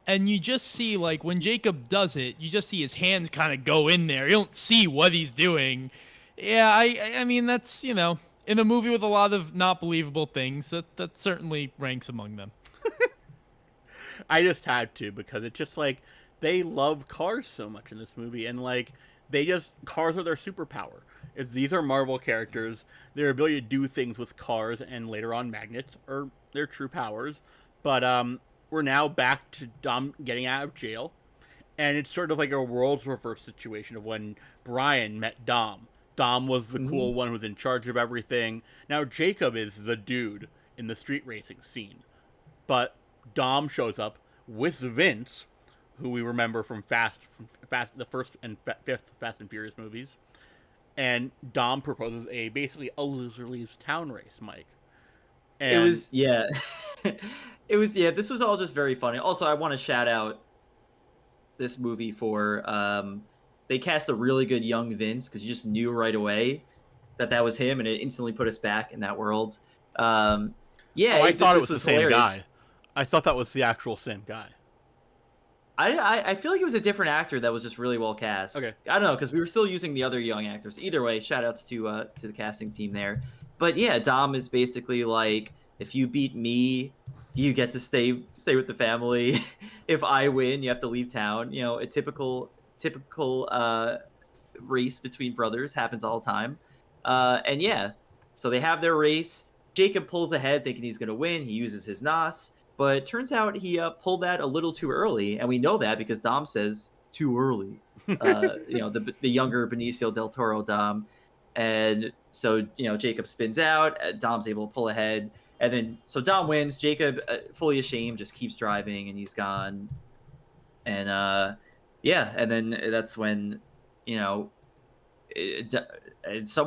And you just see, like, when Jacob does it, you just see his hands kind of go in there. You don't see what he's doing. Yeah, I mean, that's, in a movie with a lot of not believable things, that certainly ranks among them. I just had to, because it's just like, they love cars so much in this movie, and like, cars are their superpower. If these are Marvel characters, their ability to do things with cars and later on magnets are their true powers. But we're now back to Dom getting out of jail, and it's sort of like a roles reverse situation of when Brian met Dom. Dom was the cool one who's in charge of everything. Now Jacob is the dude in the street racing scene. But Dom shows up with Vince, who we remember from the first and fifth Fast and Furious movies. And Dom proposes basically a loser leaves town race, Mike. And it was, yeah. This was all just very funny. Also, I want to shout out this movie for, they cast a really good young Vince, because you just knew right away that was him, and it instantly put us back in that world. I thought it was the same hilarious. guy. I thought that was the actual same guy. I feel like it was a different actor that was just really well cast. Okay. I don't know, because we were still using the other young actors. Either way, shout outs to the casting team there. But yeah, Dom is basically like, if you beat me, you get to stay with the family. If I win, you have to leave town. A typical race between brothers happens all the time. And yeah, so they have their race. Jacob pulls ahead thinking he's going to win. He uses his NOS. But it turns out he pulled that a little too early, and we know that because Dom says too early. The younger Benicio del Toro Dom, and so Jacob spins out. Dom's able to pull ahead, and then so Dom wins. Jacob, fully ashamed, just keeps driving, and he's gone. And and then that's when somewhere,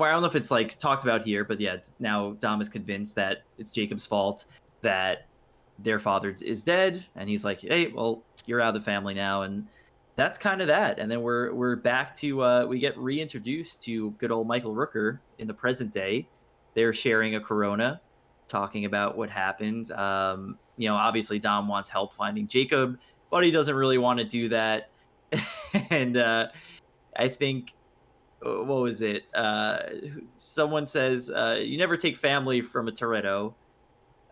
I don't know if it's like talked about here, but yeah, now Dom is convinced that it's Jacob's fault that their father is dead, and he's like, hey, well, you're out of the family now, and that's kind of that. And then we're back to we get reintroduced to good old Michael Rooker in the present day. They're sharing a Corona, talking about what happened. Obviously Dom wants help finding Jacob, but he doesn't really want to do that. And I think, what was it? Someone says, you never take family from a Toretto.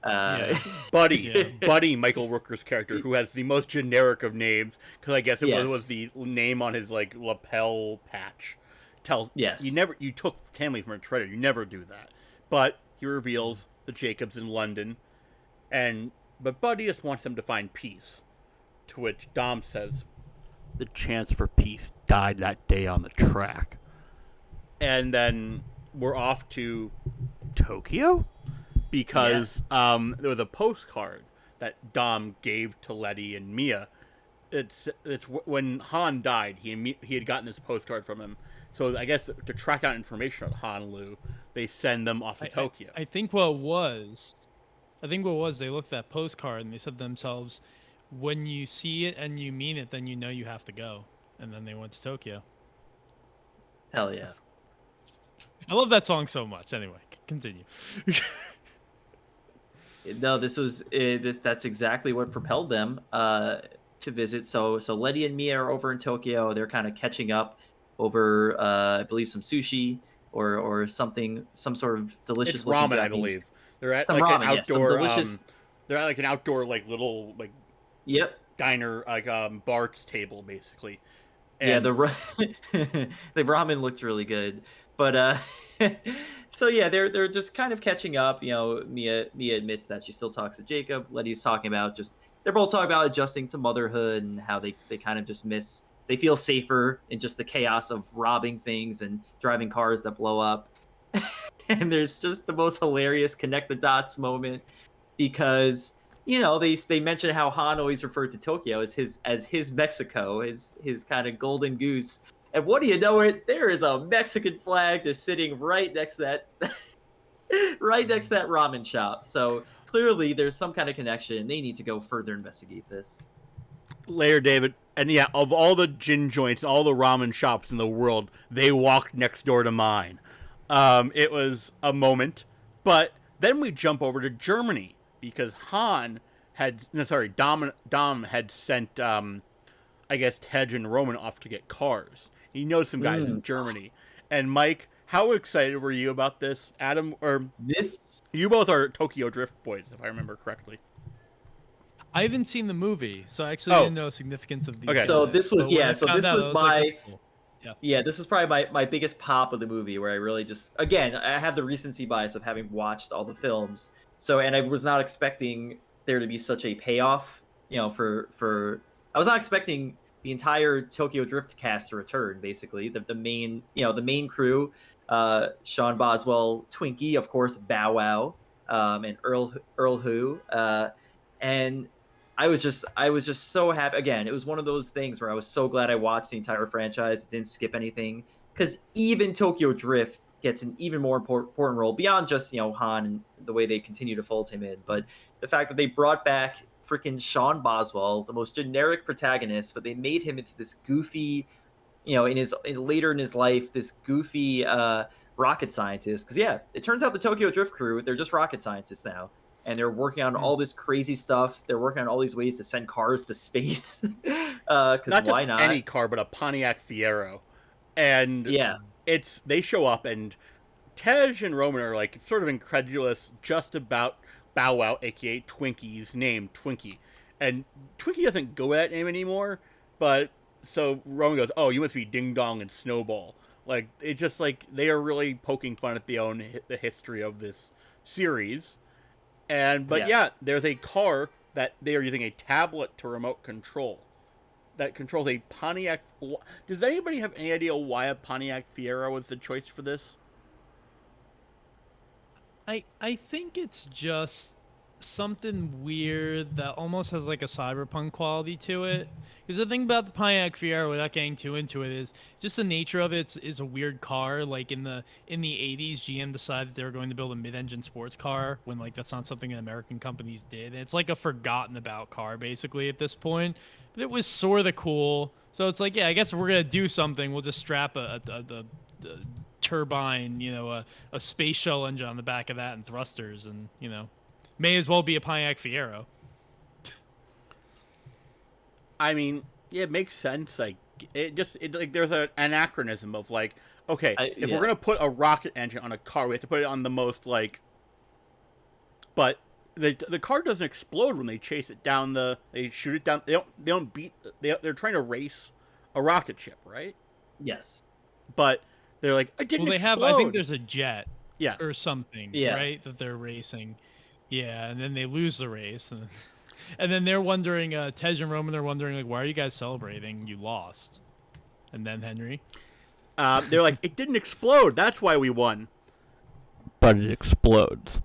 Buddy, Michael Rooker's character, who has the most generic of names, because I guess it was the name on his like lapel patch. You took family from a Toretto. You never do that. But he reveals the Jacobs in London, but Buddy just wants them to find peace. To which Dom says, "The chance for peace died that day on the track." And then we're off to Tokyo, because there was a postcard that Dom gave to Letty and Mia. It's when Han died, he had gotten this postcard from him. So I guess to track out information on Honolulu, they send them off to Tokyo. I think what was, they looked at that postcard and they said to themselves, when you see it and you mean it, then you know you have to go. And then they went to Tokyo. Hell yeah. I love that song so much. Anyway, continue. No, that's exactly what propelled them to visit. So Letty and Mia are over in Tokyo. They're kind of catching up over, I believe, some sushi or something, some sort of delicious. It's ramen, I believe. They're at like an outdoor. They're at like an outdoor, like little, like. Yep. diner, like bar's table, basically. And Yeah, the ramen looked really good, but so yeah, they're just kind of catching up. You know, Mia admits that she still talks to Jacob. Letty's talking about just they're both talking about adjusting to motherhood and how they kind of just miss. They feel safer in just the chaos of robbing things and driving cars that blow up. And there's just the most hilarious connect the dots moment because they mention how Han always referred to Tokyo as his Mexico, his kind of golden goose. And what do you know it? There is a Mexican flag just sitting right next to that right next to that ramen shop. So clearly there's some kind of connection. They need to go further investigate this. later, David, and yeah, of all the gin joints, all the ramen shops in the world, they walked next door to mine. It was a moment, but then we jump over to Germany because Dom had sent, I guess, Tej and Roman off to get cars. He knows some guys in Germany. And Mike, how excited were you about this? Adam, or This you both are Tokyo Drift boys, if I remember correctly. I haven't seen the movie, so I actually didn't know the significance of these. Okay. So this was But when I so found this out, was I my like, that's cool. yeah, this was probably my biggest pop of the movie where I really just again I have the recency bias of having watched all the films. So and I was not expecting there to be such a payoff, for I was not expecting the entire Tokyo Drift cast to return, basically. The main crew, Sean Boswell, Twinkie, of course, Bow Wow, and Earl Who, and I was just so happy. Again, it was one of those things where I was so glad I watched the entire franchise, didn't skip anything, because even Tokyo Drift gets an even more important role beyond just Han and the way they continue to fold him in, but the fact that they brought back freaking Sean Boswell, the most generic protagonist, but they made him into this goofy, later in his life, this goofy rocket scientist. Because yeah, it turns out the Tokyo Drift crew, they're just rocket scientists now, and they're working on all this crazy stuff. They're working on all these ways to send cars to space. Because why not? Any car, but a Pontiac Fiero, and Yeah, they show up, and Tej and Roman are like sort of incredulous just about Bow Wow, aka Twinkie's name, Twinkie. And Twinkie doesn't go by that name anymore, but so Roman goes, "Oh, you must be Ding Dong and Snowball." Like, it's just like they are really poking fun at the history of this series. But yeah, there's a car that they are using a tablet to remote control that controls a Pontiac. Does anybody have any idea why a Pontiac Fiero was the choice for this? I think it's just something weird that almost has like a cyberpunk quality to it. Because the thing about the Pontiac Fiero, without getting too into it, is just the nature of it is a weird car. Like in the 80s, GM decided they were going to build a mid-engine sports car when like that's not something that American companies did. And it's like a forgotten about car basically at this point. But it was sort of cool. So it's like, yeah, I guess if we're gonna do something, we'll just strap a turbine, a space shuttle engine on the back of that and thrusters, and may as well be a Pontiac Fiero. I mean, yeah, it makes sense. Like, there's an anachronism of like, okay, if we're gonna put a rocket engine on a car, we have to put it on the most like. But the car doesn't explode when they chase it down. They shoot it down. They don't beat. They're trying to race a rocket ship, right? yes, But they're like, I didn't. Well, they explode. have. I think there's a jet. Yeah. Or something. Yeah. Right, that they're racing. Yeah, and then they lose the race, and then they're wondering. Tej and Roman are wondering, like, why are you guys celebrating? You lost. And then Henry. They're like, it didn't explode. That's why we won. But it explodes.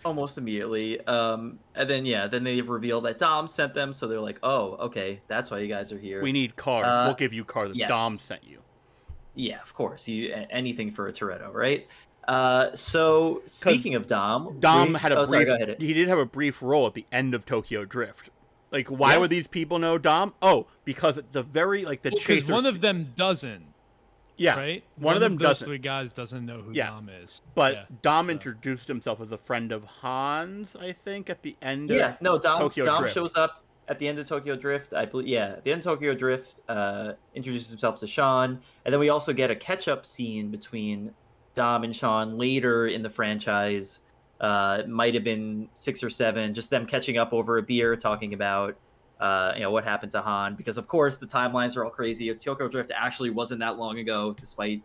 almost immediately. And then they reveal that Dom sent them, so they're like, oh, okay, that's why you guys are here. We need cars. We'll give you cars that yes. Dom sent you. Yeah, of course. Anything for a Toretto, right? So speaking of Dom had a brief. Go ahead. He did have a brief role at the end of Tokyo Drift. Like, why would these people know Dom? Oh, because at the very the chasers. One of them doesn't. Yeah, right. One of them those doesn't. three guys doesn't know who Dom is. But Dom introduced himself as a friend of Han's, I think, at the end. Dom Tokyo Drift. shows up at the end of Tokyo Drift. I believe. Yeah, at the end of Tokyo Drift, introduces himself to Sean, and then we also get a catch-up scene between Dom and Sean later in the franchise, It might have been 6 or 7, just them catching up over a beer, talking about what happened to Han, because of course the timelines are all crazy. Tokyo Drift actually wasn't that long ago, despite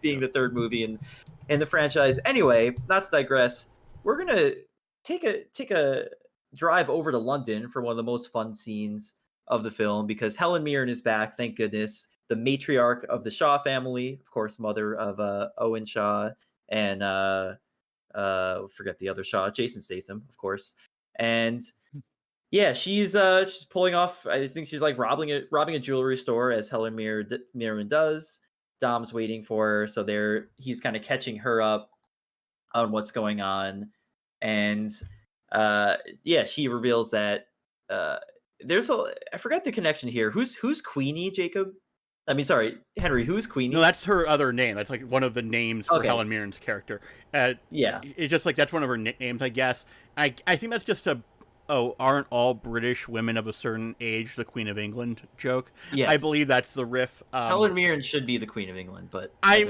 being the third movie in the franchise. Anyway, not to digress, we're gonna take a drive over to London for one of the most fun scenes of the film, because Helen Mirren is back, thank goodness. The matriarch of the Shaw family, of course, mother of Owen Shaw and forget the other Shaw, Jason Statham, of course. And yeah, she's pulling off. I think she's like robbing a jewelry store, as Helen Mirren does. Dom's waiting for her, so he's kind of catching her up on what's going on, and she reveals that I forgot the connection here. Who's Queenie, Jacob? I mean, sorry, Henry. Who's Queenie? No, that's her other name. That's like one of the names for Helen Mirren's character. Yeah, it's just like that's one of her names, I guess. I think that's just aren't all British women of a certain age the Queen of England joke? Yes. I believe that's the riff. Helen Mirren should be the Queen of England, but I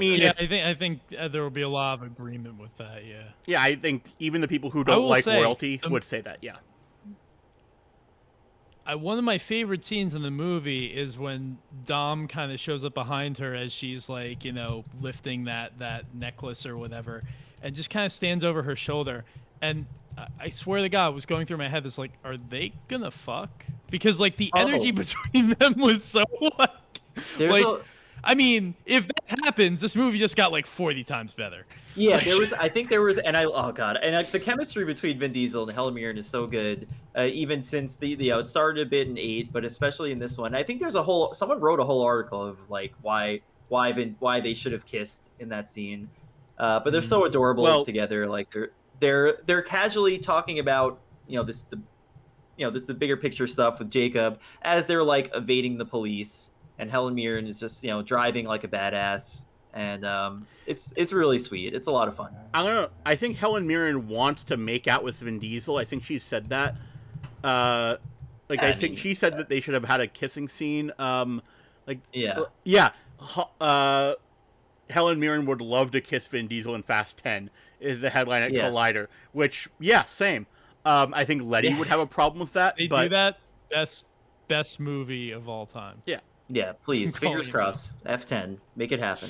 think there will be a lot of agreement with that. Yeah. Yeah, I think even the people who don't like royalty would say that. Yeah. One of my favorite scenes in the movie is when Dom kind of shows up behind her as she's like, lifting that necklace or whatever, and just kind of stands over her shoulder. And I swear to God, was going through my head, it's like, are they gonna fuck? Because like the energy between them was so I mean, if that happens, this movie just got like 40 times better. Yeah, and the chemistry between Vin Diesel and Helen Mirren is so good. Even since it started a bit in 8, but especially in this one, I think someone wrote a whole article of like why they should have kissed in that scene. But they're so adorable together. Like they're casually talking about the bigger picture stuff with Jacob as they're like evading the police. And Helen Mirren is just, driving like a badass, and it's really sweet. It's a lot of fun. I don't know. I think Helen Mirren wants to make out with Vin Diesel. I think she said that. I think she said that they should have had a kissing scene. Helen Mirren would love to kiss Vin Diesel in Fast 10. Is the headline at Collider? Which, same. I think Letty would have a problem with that. They do that. Best movie of all time. Yeah. Yeah, please. Fingers crossed. F10, make it happen.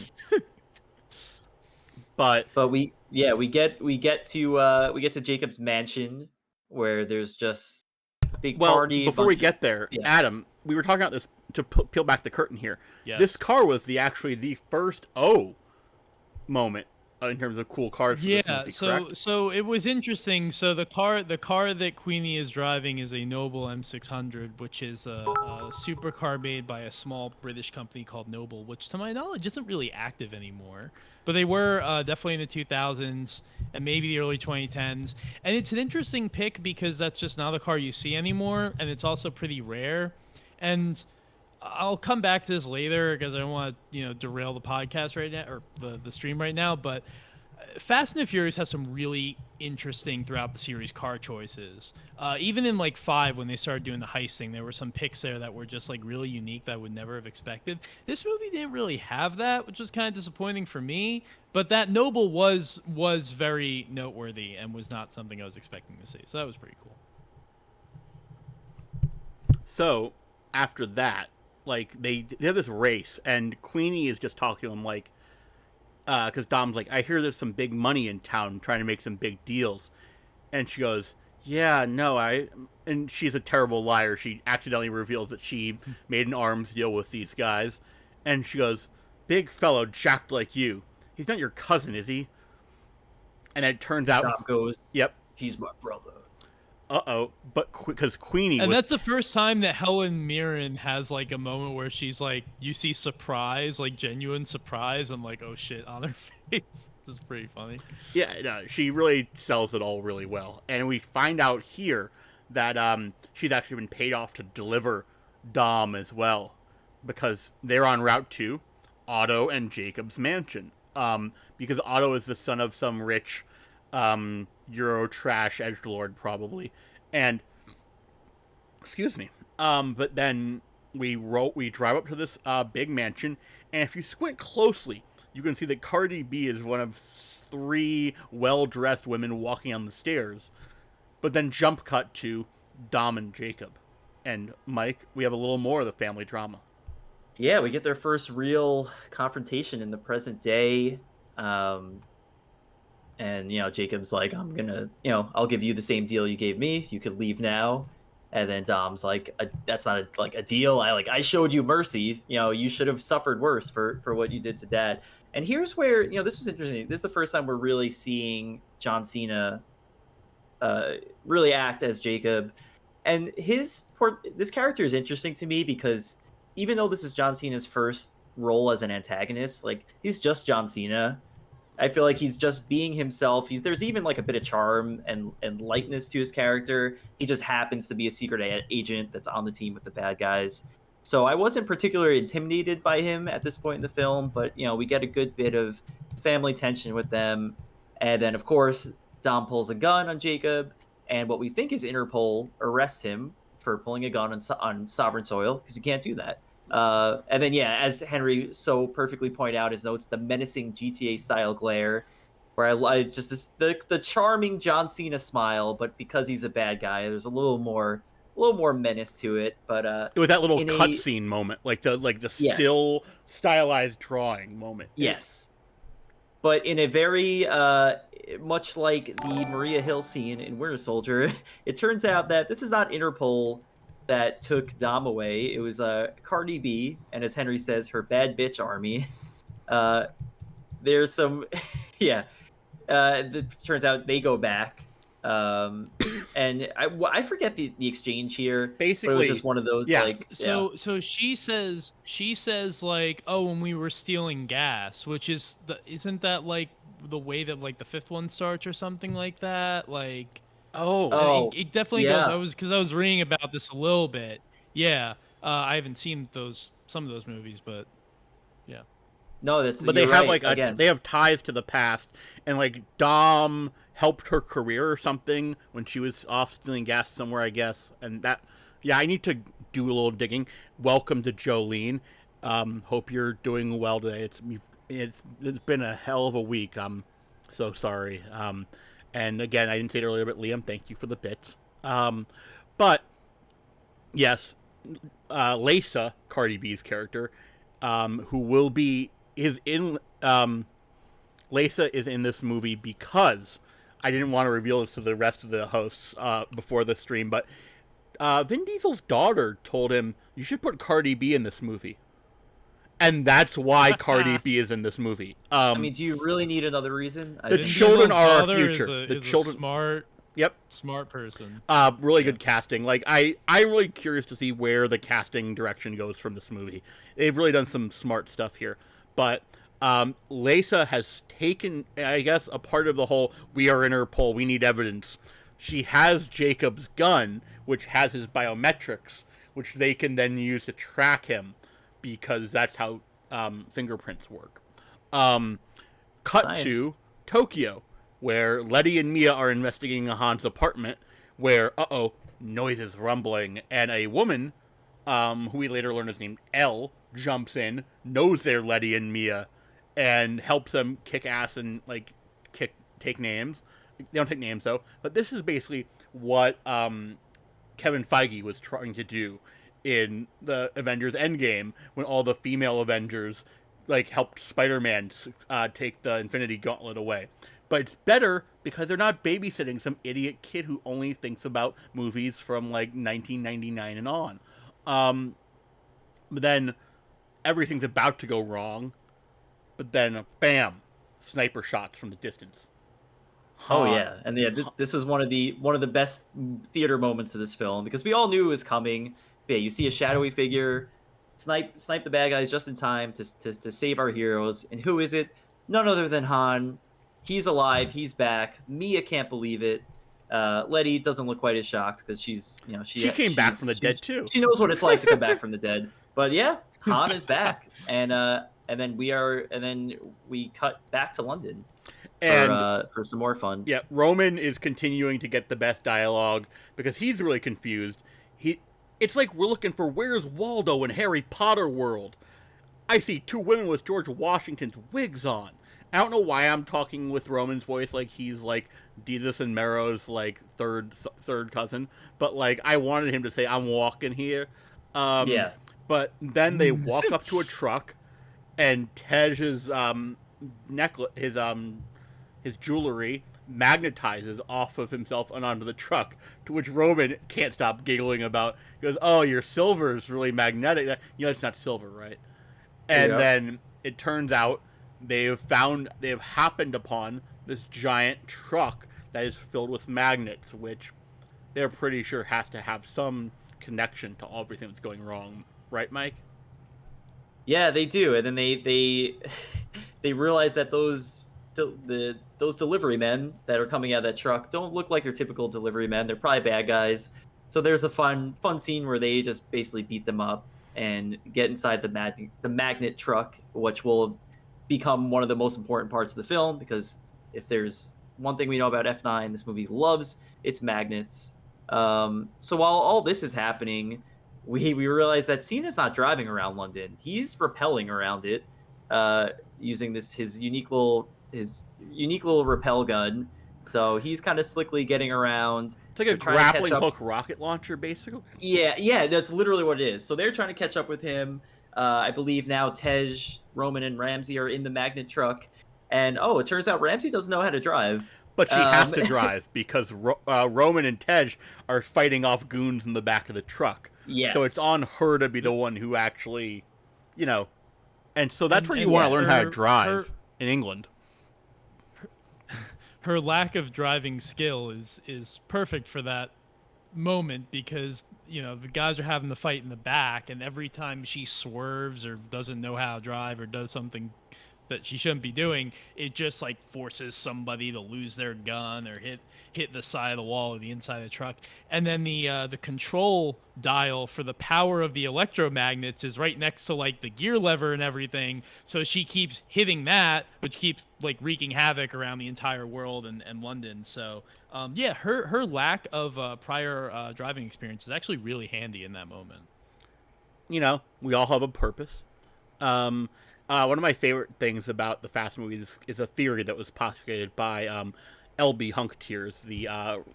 but we get to Jacob's mansion, where there's just big party. Before we get there, Adam, we were talking about this to peel back the curtain here. Yes. This car was the first moment in terms of cool cars. For this movie, correct? So it was interesting. So the car that Queenie is driving is a Noble M600, which is a supercar made by a small British company called Noble, which to my knowledge isn't really active anymore. But they were definitely in the 2000s and maybe the early 2010s. And it's an interesting pick because that's just not a car you see anymore, and it's also pretty rare. And I'll come back to this later because I don't want to, derail the podcast right now or the stream right now. But Fast and the Furious has some really interesting throughout the series car choices. Even in like 5, when they started doing the heist thing, there were some picks there that were just like really unique that I would never have expected. This movie didn't really have that, which was kind of disappointing for me. But that Noble was very noteworthy and was not something I was expecting to see. So that was pretty cool. So after that, like they have this race, and Queenie is just talking to him like, because Dom's like, I hear there's some big money in town, trying to make some big deals, and she goes, yeah, no, and she's a terrible liar. She accidentally reveals that she made an arms deal with these guys, and she goes, big fellow jacked like you, he's not your cousin, is he? And then it turns out, Dom goes, yep, he's my brother. But because Queenie and that's the first time that Helen Mirren has like a moment where she's like, you see surprise, like genuine surprise, and like, oh shit, on her face. This is pretty funny. Yeah, no, she really sells it all really well. And we find out here that she's actually been paid off to deliver Dom as well, because they're en route to Otto and Jacob's mansion. Because Otto is the son of some rich Euro trash edgelord probably, and excuse me. But then we drive up to this big mansion, and if you squint closely, you can see that Cardi B is one of three well-dressed women walking on the stairs. But then jump cut to Dom and Jacob. And Mike, we have a little more of the family drama. Yeah, we get their first real confrontation in the present day. And, Jacob's like, I'm gonna, I'll give you the same deal you gave me. You could leave now. And then Dom's like, that's not a deal. I showed you mercy. You should have suffered worse for what you did to Dad. And here's where, this was interesting. This is the first time we're really seeing John Cena really act as Jacob. And this character is interesting to me because even though this is John Cena's first role as an antagonist, he's just John Cena. I feel like he's just being himself. There's even a bit of charm and lightness to his character. He just happens to be a secret agent that's on the team with the bad guys. So I wasn't particularly intimidated by him at this point in the film, but we get a good bit of family tension with them. And then of course, Dom pulls a gun on Jacob, and what we think is Interpol arrests him for pulling a gun on sovereign soil, because you can't do that. And then, as Henry so perfectly pointed out, his notes, the menacing GTA-style glare, where I just the charming John Cena smile, but because he's a bad guy, there's a little more menace to it. But it was that little cutscene moment, like the still stylized drawing moment. Yes, but in a very much like the Maria Hill scene in Winter Soldier, it turns out that this is not Interpol that took Dom away. It was Cardi B, and as Henry says, her bad bitch army. There's some, it turns out they go back, and I forget the exchange here. Basically, but it was just one of those. So she says oh, when we were stealing gas, which isn't that the way that the fifth one starts or something like that, it definitely does. I was reading about this a little bit. Yeah, I haven't seen some of those movies, but yeah. No, but they have they have ties to the past, and Dom helped her career or something when she was off stealing gas somewhere, I guess. And that, I need to do a little digging. Welcome to Jolene. Hope you're doing well today. It's been a hell of a week. I'm so sorry. And again, I didn't say it earlier, but Liam, thank you for the bits. But yes, Lisa, Cardi B's character, Lisa is in this movie because I didn't want to reveal this to the rest of the hosts before the stream, but Vin Diesel's daughter told him, you should put Cardi B in this movie. And that's why Cardi B is in this movie. Do you really need another reason? The children are our future. The children, smart person. Really good casting. I'm really curious to see where the casting direction goes from this movie. They've really done some smart stuff here. But Lisa has taken, I guess, a part of the whole, we are Interpol, we need evidence. She has Jacob's gun, which has his biometrics, which they can then use to track him, because that's how fingerprints work. Cut to Tokyo, where Letty and Mia are investigating Han's apartment, where, noises rumbling, and a woman, who we later learn is named Elle, jumps in, knows they're Letty and Mia, and helps them kick ass and, take names. They don't take names, though, but this is basically what Kevin Feige was trying to do in the Avengers Endgame, when all the female Avengers helped Spider-Man take the Infinity Gauntlet away. But it's better because they're not babysitting some idiot kid who only thinks about movies from 1999 and on. But then everything's about to go wrong, but then bam, sniper shots from the distance. Oh yeah, and this is one of the best theater moments of this film, because we all knew it was coming. Yeah, you see a shadowy figure snipe the bad guys just in time to save our heroes. And who is it? None other than Han. He's alive. He's back. Mia can't believe it. Letty doesn't look quite as shocked because she came back from the dead too. She knows what it's like to come back from the dead. But yeah, Han is back, and then we cut back to London. And for some more fun. Yeah, Roman is continuing to get the best dialogue because he's really confused. It's like we're looking for where's Waldo in Harry Potter world. I see two women with George Washington's wigs on. I don't know why I'm talking with Roman's voice like he's like Jesus and Mero's like third cousin, but like I wanted him to say I'm walking here. Um, Yeah. but then they walk up to a truck, and Tej's necklace, his jewelry magnetizes off of himself and onto the truck, to which Roman can't stop giggling about. He goes, "Oh, your silver is really magnetic." It's not silver, right? And then it turns out they have happened upon this giant truck that is filled with magnets, which they're pretty sure has to have some connection to everything that's going wrong, right, Mike? Yeah, they do, and then they they realize that those delivery men that are coming out of that truck don't look like your typical delivery men. They're probably bad guys. So there's a fun scene where they just basically beat them up and get inside the magnet truck, which will become one of the most important parts of the film, because if there's one thing we know about F9, this movie loves its magnets. So while all this is happening, we realize that Cena's not driving around London. He's rappelling around it, using his unique little rappel gun. So he's kind of slickly getting around. It's like a grappling hook rocket launcher, basically. Yeah, that's literally what it is. So they're trying to catch up with him. I believe now Tej, Roman, and Ramsey are in the magnet truck. And it turns out Ramsey doesn't know how to drive. But she has to drive because Roman and Tej are fighting off goons in the back of the truck. Yes. So it's on her to be the one who actually, and so that's where you want to learn how to drive in England. Her lack of driving skill is perfect for that moment, because the guys are having the fight in the back, and every time she swerves or doesn't know how to drive or does something that she shouldn't be doing, it just like forces somebody to lose their gun or hit the side of the wall or the inside of the truck. And then the control dial for the power of the electromagnets is right next to like the gear lever and everything, so she keeps hitting that, which keeps like wreaking havoc around the entire world and London. So her lack of prior driving experience is actually really handy in that moment. We all have a purpose. One of my favorite things about the Fast movies is a theory that was postulated by L.B. Hunktears, the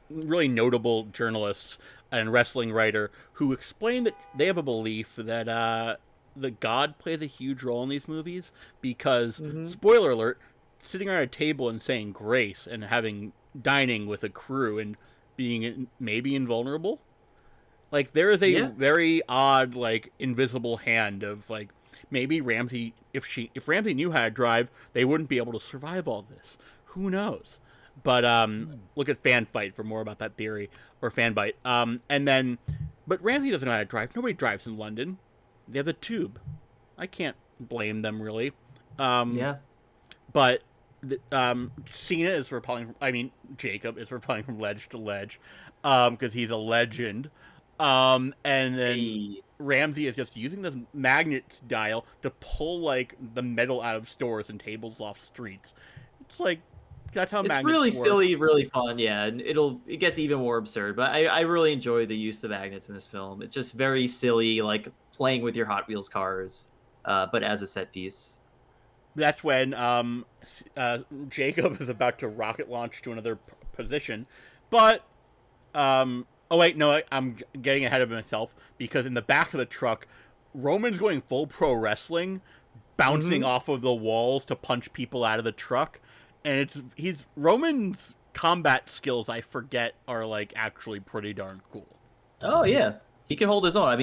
really notable journalist and wrestling writer, who explained that they have a belief that the God plays a huge role in these movies because, spoiler alert, sitting around a table and saying grace and dining with a crew and being maybe invulnerable. Like, there is a very odd, like, invisible hand of, like, maybe Ramsey, if Ramsey knew how to drive, they wouldn't be able to survive all this. Who knows? But look at Fan Fight for more about that theory, or Fan Bite. But Ramsey doesn't know how to drive. Nobody drives in London. They have the tube. I can't blame them, really. But Cena is repelling. Jacob is repelling from ledge to ledge, because he's a legend. And then Ramsey is just using this magnet dial to pull like the metal out of stores and tables off streets. It's like that's how magnets really work. Silly, really fun, yeah, and it gets even more absurd. But I really enjoy the use of magnets in this film. It's just very silly, like playing with your Hot Wheels cars, but as a set piece. That's when Jacob is about to rocket launch to another position, but oh wait, no, I'm getting ahead of myself, because in the back of the truck, Roman's going full pro wrestling, bouncing off of the walls to punch people out of the truck, and Roman's combat skills, I forget, are like actually pretty darn cool. Oh yeah, he can hold his own.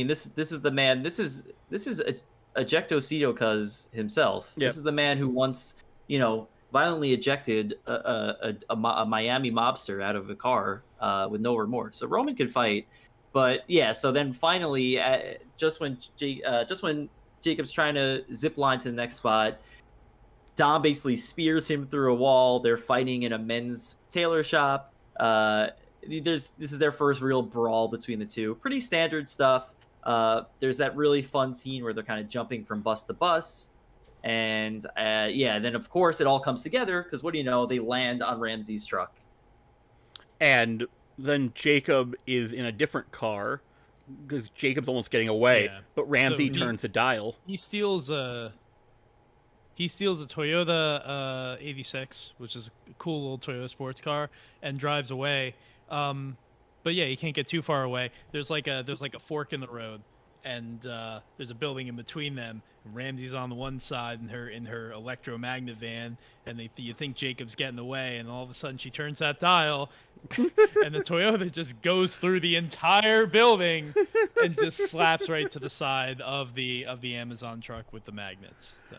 This is the man. This is Ejecto Cito Cuz himself. Yep. This is the man who once violently ejected a Miami mobster out of a car with no remorse. So Roman could fight, but yeah. So then finally, just when Jacob's trying to zip line to the next spot, Dom basically spears him through a wall. They're fighting in a men's tailor shop. This is their first real brawl between the two. Pretty standard stuff. There's that really fun scene where they're kind of jumping from bus to bus. And then of course it all comes together, because what do you know, they land on Ramsey's truck. And then Jacob is in a different car, because Jacob's almost getting away, but Ramsey turns the dial. He steals he steals a Toyota 86, which is a cool little Toyota sports car, and drives away. But yeah, he can't get too far away. There's like a fork in the road, and there's a building in between them. Ramsey's on the one side in her electromagnet van, and you think Jacob's getting away, and all of a sudden she turns that dial, and the Toyota just goes through the entire building and just slaps right to the side of the Amazon truck with the magnets. So.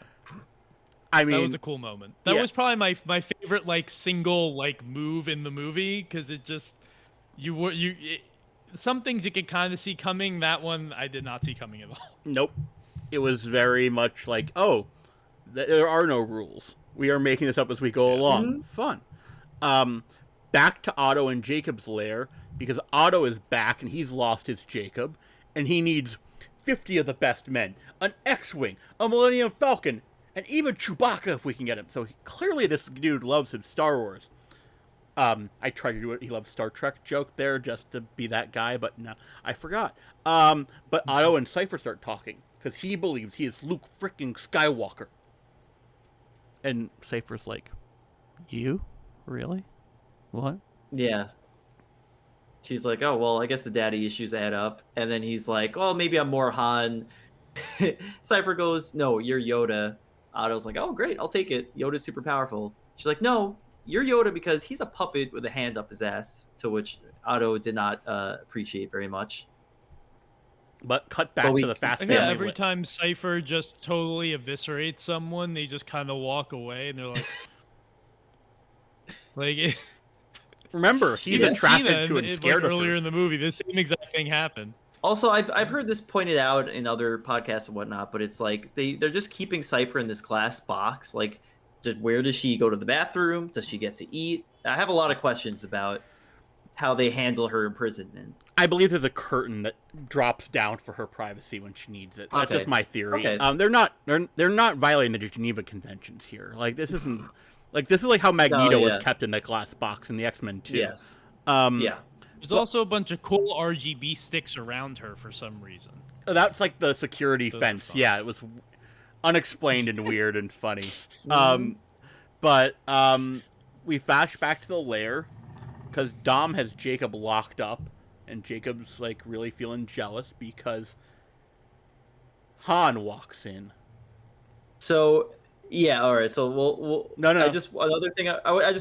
I mean, that was a cool moment. That was probably my favorite like single like move in the movie, because it just some things you could kind of see coming. That one I did not see coming at all. Nope. It was very much like, oh, there are no rules. We are making this up as we go along. Fun. Back to Otto and Jacob's lair, because Otto is back and he's lost his Jacob, and he needs 50 of the best men, an X-Wing, a Millennium Falcon, and even Chewbacca if we can get him. So clearly this dude loves his Star Wars. I tried to do it. He loves Star Trek joke there just to be that guy, but no, I forgot. But Otto and Cypher start talking because he believes he is Luke freaking Skywalker. And Cypher's like, "You? Really? What?" Yeah. She's like, "Oh, well, I guess the daddy issues add up." And then he's like, "Oh, maybe I'm more Han." Cypher goes, "No, you're Yoda." Otto's like, "Oh, great, I'll take it. Yoda's super powerful." She's like, "No, you're Yoda because he's a puppet with a hand up his ass," to which Otto did not appreciate very much. But cut back to the Fast Family. Yeah, every time Cypher just totally eviscerates someone, they just kind of walk away, and they're like, remember, he's attracted to and scared of her. Earlier in the movie, the same exact thing happened. Also, I've heard this pointed out in other podcasts and whatnot, but it's like they're just keeping Cypher in this glass box. Like, where does she go to the bathroom? Does she get to eat? I have a lot of questions about how they handle her imprisonment. I believe there's a curtain that drops down for her privacy when she needs it. That's just my theory. Okay. They're not violating the Geneva Conventions here. Like this isn't this is like how Magneto was kept in that glass box in the X-Men 2. Yes. Yeah. There's also a bunch of cool RGB sticks around her for some reason. That's like the security fence. Yeah, it was unexplained and weird and funny. But we flash back to the lair because Dom has Jacob locked up, and Jacob's like really feeling jealous because Han walks in. So yeah, all right. So we'll no. Another thing.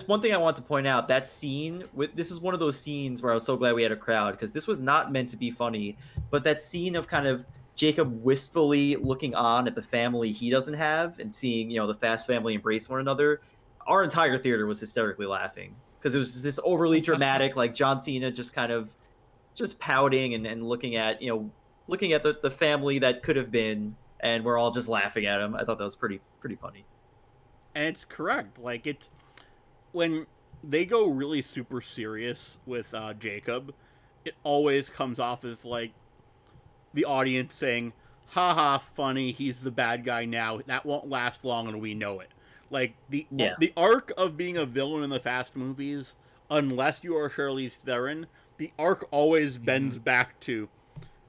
One thing I want to point out. That scene this is one of those scenes where I was so glad we had a crowd, because this was not meant to be funny, but that scene of kind of Jacob wistfully looking on at the family he doesn't have and seeing, the Fast family embrace one another. Our entire theater was hysterically laughing because it was just this overly dramatic, like John Cena just kind of just pouting and looking at the family that could have been, and we're all just laughing at him. I thought that was pretty funny. And it's correct. Like, it's when they go really super serious with Jacob, it always comes off as like the audience saying, "Ha ha, funny, he's the bad guy now. That won't last long and we know it." Like, the arc of being a villain in the Fast movies, unless you are Charlize Theron, the arc always bends back to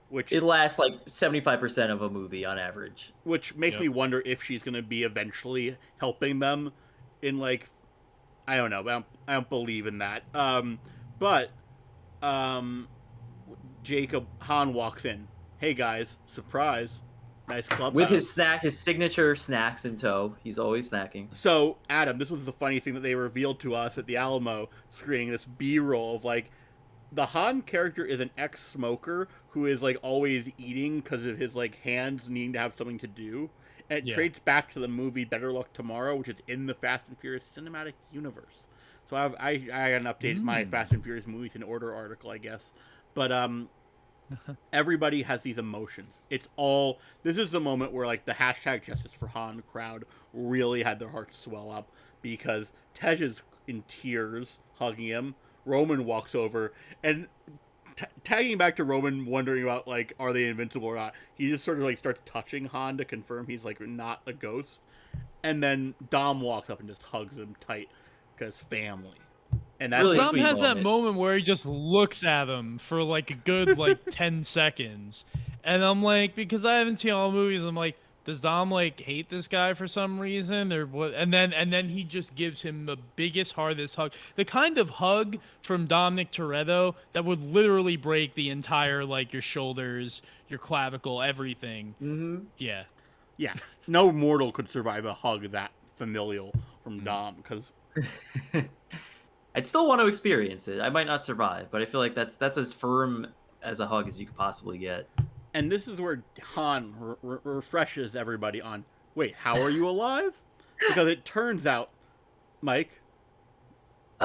which it lasts like 75% of a movie on average. Which makes me wonder if she's going to be eventually helping them in, like, I don't know. I don't believe in that. But Han walks in. "Hey guys, surprise. Nice club." With his signature snacks in tow. He's always snacking. So, Adam, this was the funny thing that they revealed to us at the Alamo screening, this B-roll of, like, the Han character is an ex-smoker who is, like, always eating because of his, like, hands needing to have something to do. And it traces back to the movie Better Luck Tomorrow, which is in the Fast and Furious cinematic universe. So I got an updated my Fast and Furious movies in order article, I guess. But, everybody has these emotions. This is the moment where, like, the hashtag Justice for Han crowd really had their hearts swell up because Tej is in tears hugging him. Roman walks over and tagging back to Roman wondering about, like, are they invincible or not. He just sort of, like, starts touching Han to confirm he's, like, not a ghost. And then Dom walks up and just hugs him tight because family. And that's really Dom has that moment where he just looks at him for, like, a good, like, 10 seconds. And I'm like, because I haven't seen all the movies, I'm like, does Dom like hate this guy for some reason or what? And then he just gives him the biggest, hardest hug, the kind of hug from Dominic Toretto that would literally break the entire like your shoulders, your clavicle, everything. Mm-hmm. Yeah. Yeah, no mortal could survive a hug that familial from Dom, because I'd still want to experience it. I might not survive, but I feel like that's as firm as a hug as you could possibly get. and this is where Han refreshes everybody on, wait, how are you alive? Because it turns out, Mike,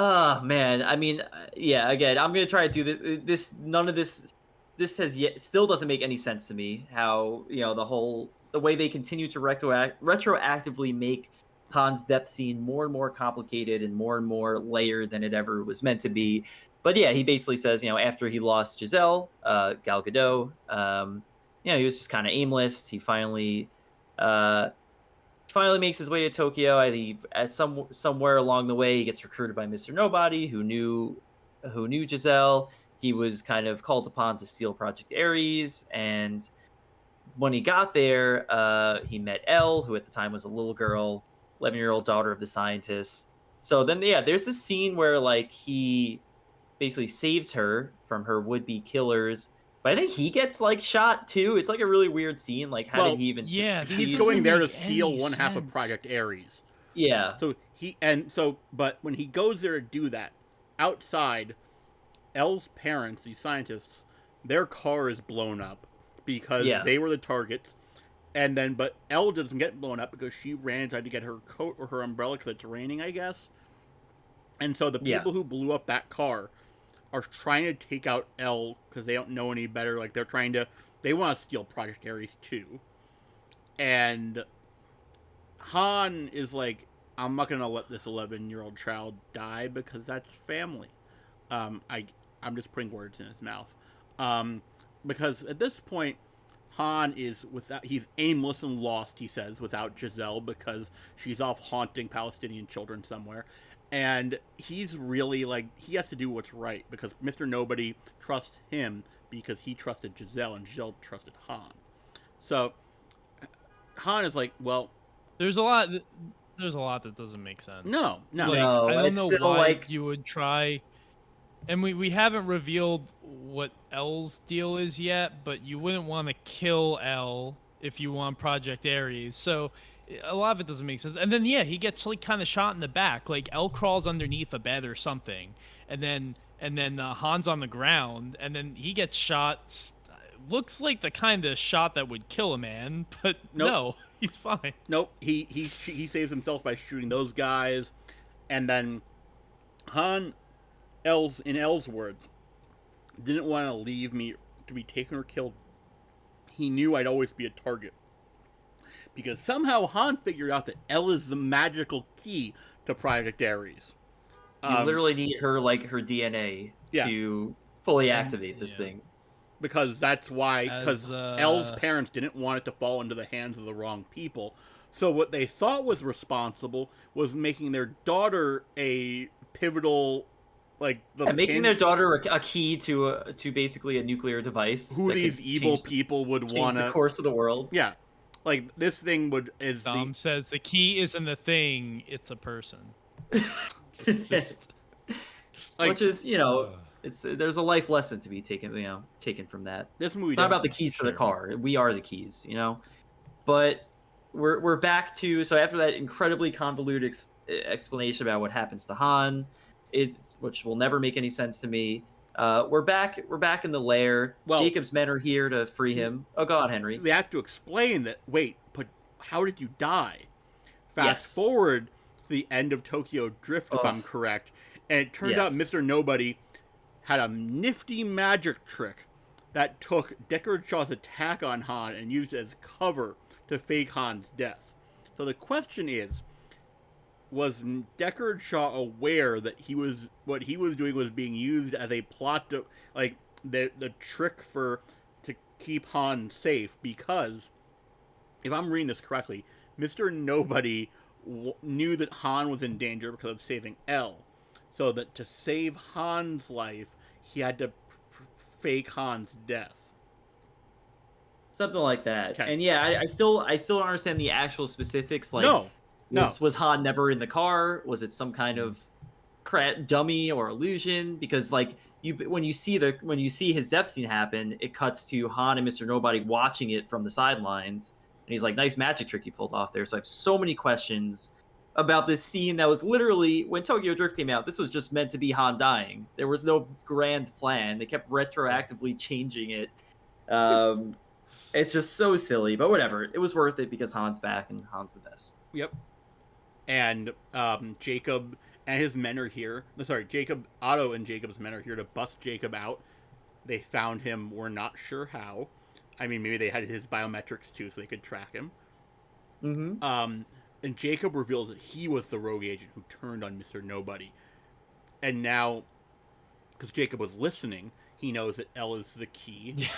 Oh man, I mean, yeah. Again, I'm gonna try to do this. None of this. This has yet still doesn't make any sense to me. How the way they continue to retroactively make Han's death scene more and more complicated and more layered than it ever was meant to be. But yeah, he basically says, after he lost Giselle, Gal Gadot, he was just kind of aimless. He finally makes his way to Tokyo. I think somewhere along the way he gets recruited by Mr. Nobody, who knew Giselle. He was kind of called upon to steal Project Ares, and when he got there, he met Elle, who at the time was a little girl, 11-year-old daughter of the scientist. So then, yeah, there's this scene where like he basically saves her from her would-be killers. But I think he gets like shot too. It's like a really weird scene. Like, how did he even succeed? he's going there to make steal any one half of sense. Project Ares. Yeah. But when he goes there to do that, outside, Elle's parents, these scientists, their car is blown up because they were the targets. But Elle doesn't get blown up because she ran inside to get her coat or her umbrella because it's raining, I guess. And so the people who blew up that car are trying to take out Elle because they don't know any better. Like, they want to steal Project Ares too. And Han is like, I'm not going to let this 11-year-old child die because that's family. I'm just putting words in his mouth. Because at this point, Han is he's aimless and lost, he says, without Giselle because she's off haunting Palestinian children somewhere. And he's really like, he has to do what's right because Mr. Nobody trusts him because he trusted Giselle and Giselle trusted Han. So Han is like, well, There's a lot that doesn't make sense. No. Like, No, I don't it's know still, why like- you would try. And we haven't revealed what Elle's deal is yet, but you wouldn't want to kill Elle if you want Project Ares. So a lot of it doesn't make sense. And then he gets like kind of shot in the back. Like Elle crawls underneath a bed or something, and then Han's on the ground, and then he gets shot. Looks like the kind of shot that would kill a man, but no, he's fine. Nope. He saves himself by shooting those guys, and then Han, in Elle's words, didn't want to leave me to be taken or killed. He knew I'd always be a target. Because somehow Han figured out that Elle is the magical key to Project Ares. You literally need her DNA to fully activate this thing. Because that's why, because Elle's parents didn't want it to fall into the hands of the wrong people. So what they thought was responsible was making their daughter a pivotal, making their daughter a key to basically a nuclear device. Who these evil people would want to change the course of the world. Yeah, like this thing Dom says the key isn't a thing; it's a person. Which is, there's a life lesson to be taken from that. This movie, it's not about the keys to the car. We are the keys, But we're back to, so after that incredibly convoluted explanation about what happens to Han, which will never make any sense to me. We're back in the lair. Well, Jacob's men are here to free him. Oh, go on, Henry. They have to explain that. Wait, but how did you die? Fast forward to the end of Tokyo Drift, if I'm correct, and it turns out Mr. Nobody had a nifty magic trick that took Deckard Shaw's attack on Han and used it as cover to fake Han's death. So the question is, was Deckard Shaw aware that what he was doing was being used as a plot to, the trick to keep Han safe? Because if I'm reading this correctly, Mr. Nobody knew that Han was in danger because of saving Elle. So that to save Han's life, he had to fake Han's death. Something like that. Okay. And yeah, I still don't understand the actual specifics. Like, No. was Han never in the car? Was it some kind of dummy or illusion? Because like when you see his death scene happen, it cuts to Han and Mr. Nobody watching it from the sidelines, and he's like, "Nice magic trick you pulled off there." So I have so many questions about this scene that was literally, when Tokyo Drift came out, this was just meant to be Han dying. There was no grand plan. They kept retroactively changing it. It's just so silly, but whatever. It was worth it because Han's back and Han's the best. Yep. And Jacob and his men are here. Sorry, Otto and Jacob's men are here to bust Jacob out. They found him. We're not sure how. I mean, maybe they had his biometrics too, so they could track him. Mm-hmm. And Jacob reveals that he was the rogue agent who turned on Mr. Nobody. And now, because Jacob was listening, he knows that L is the key.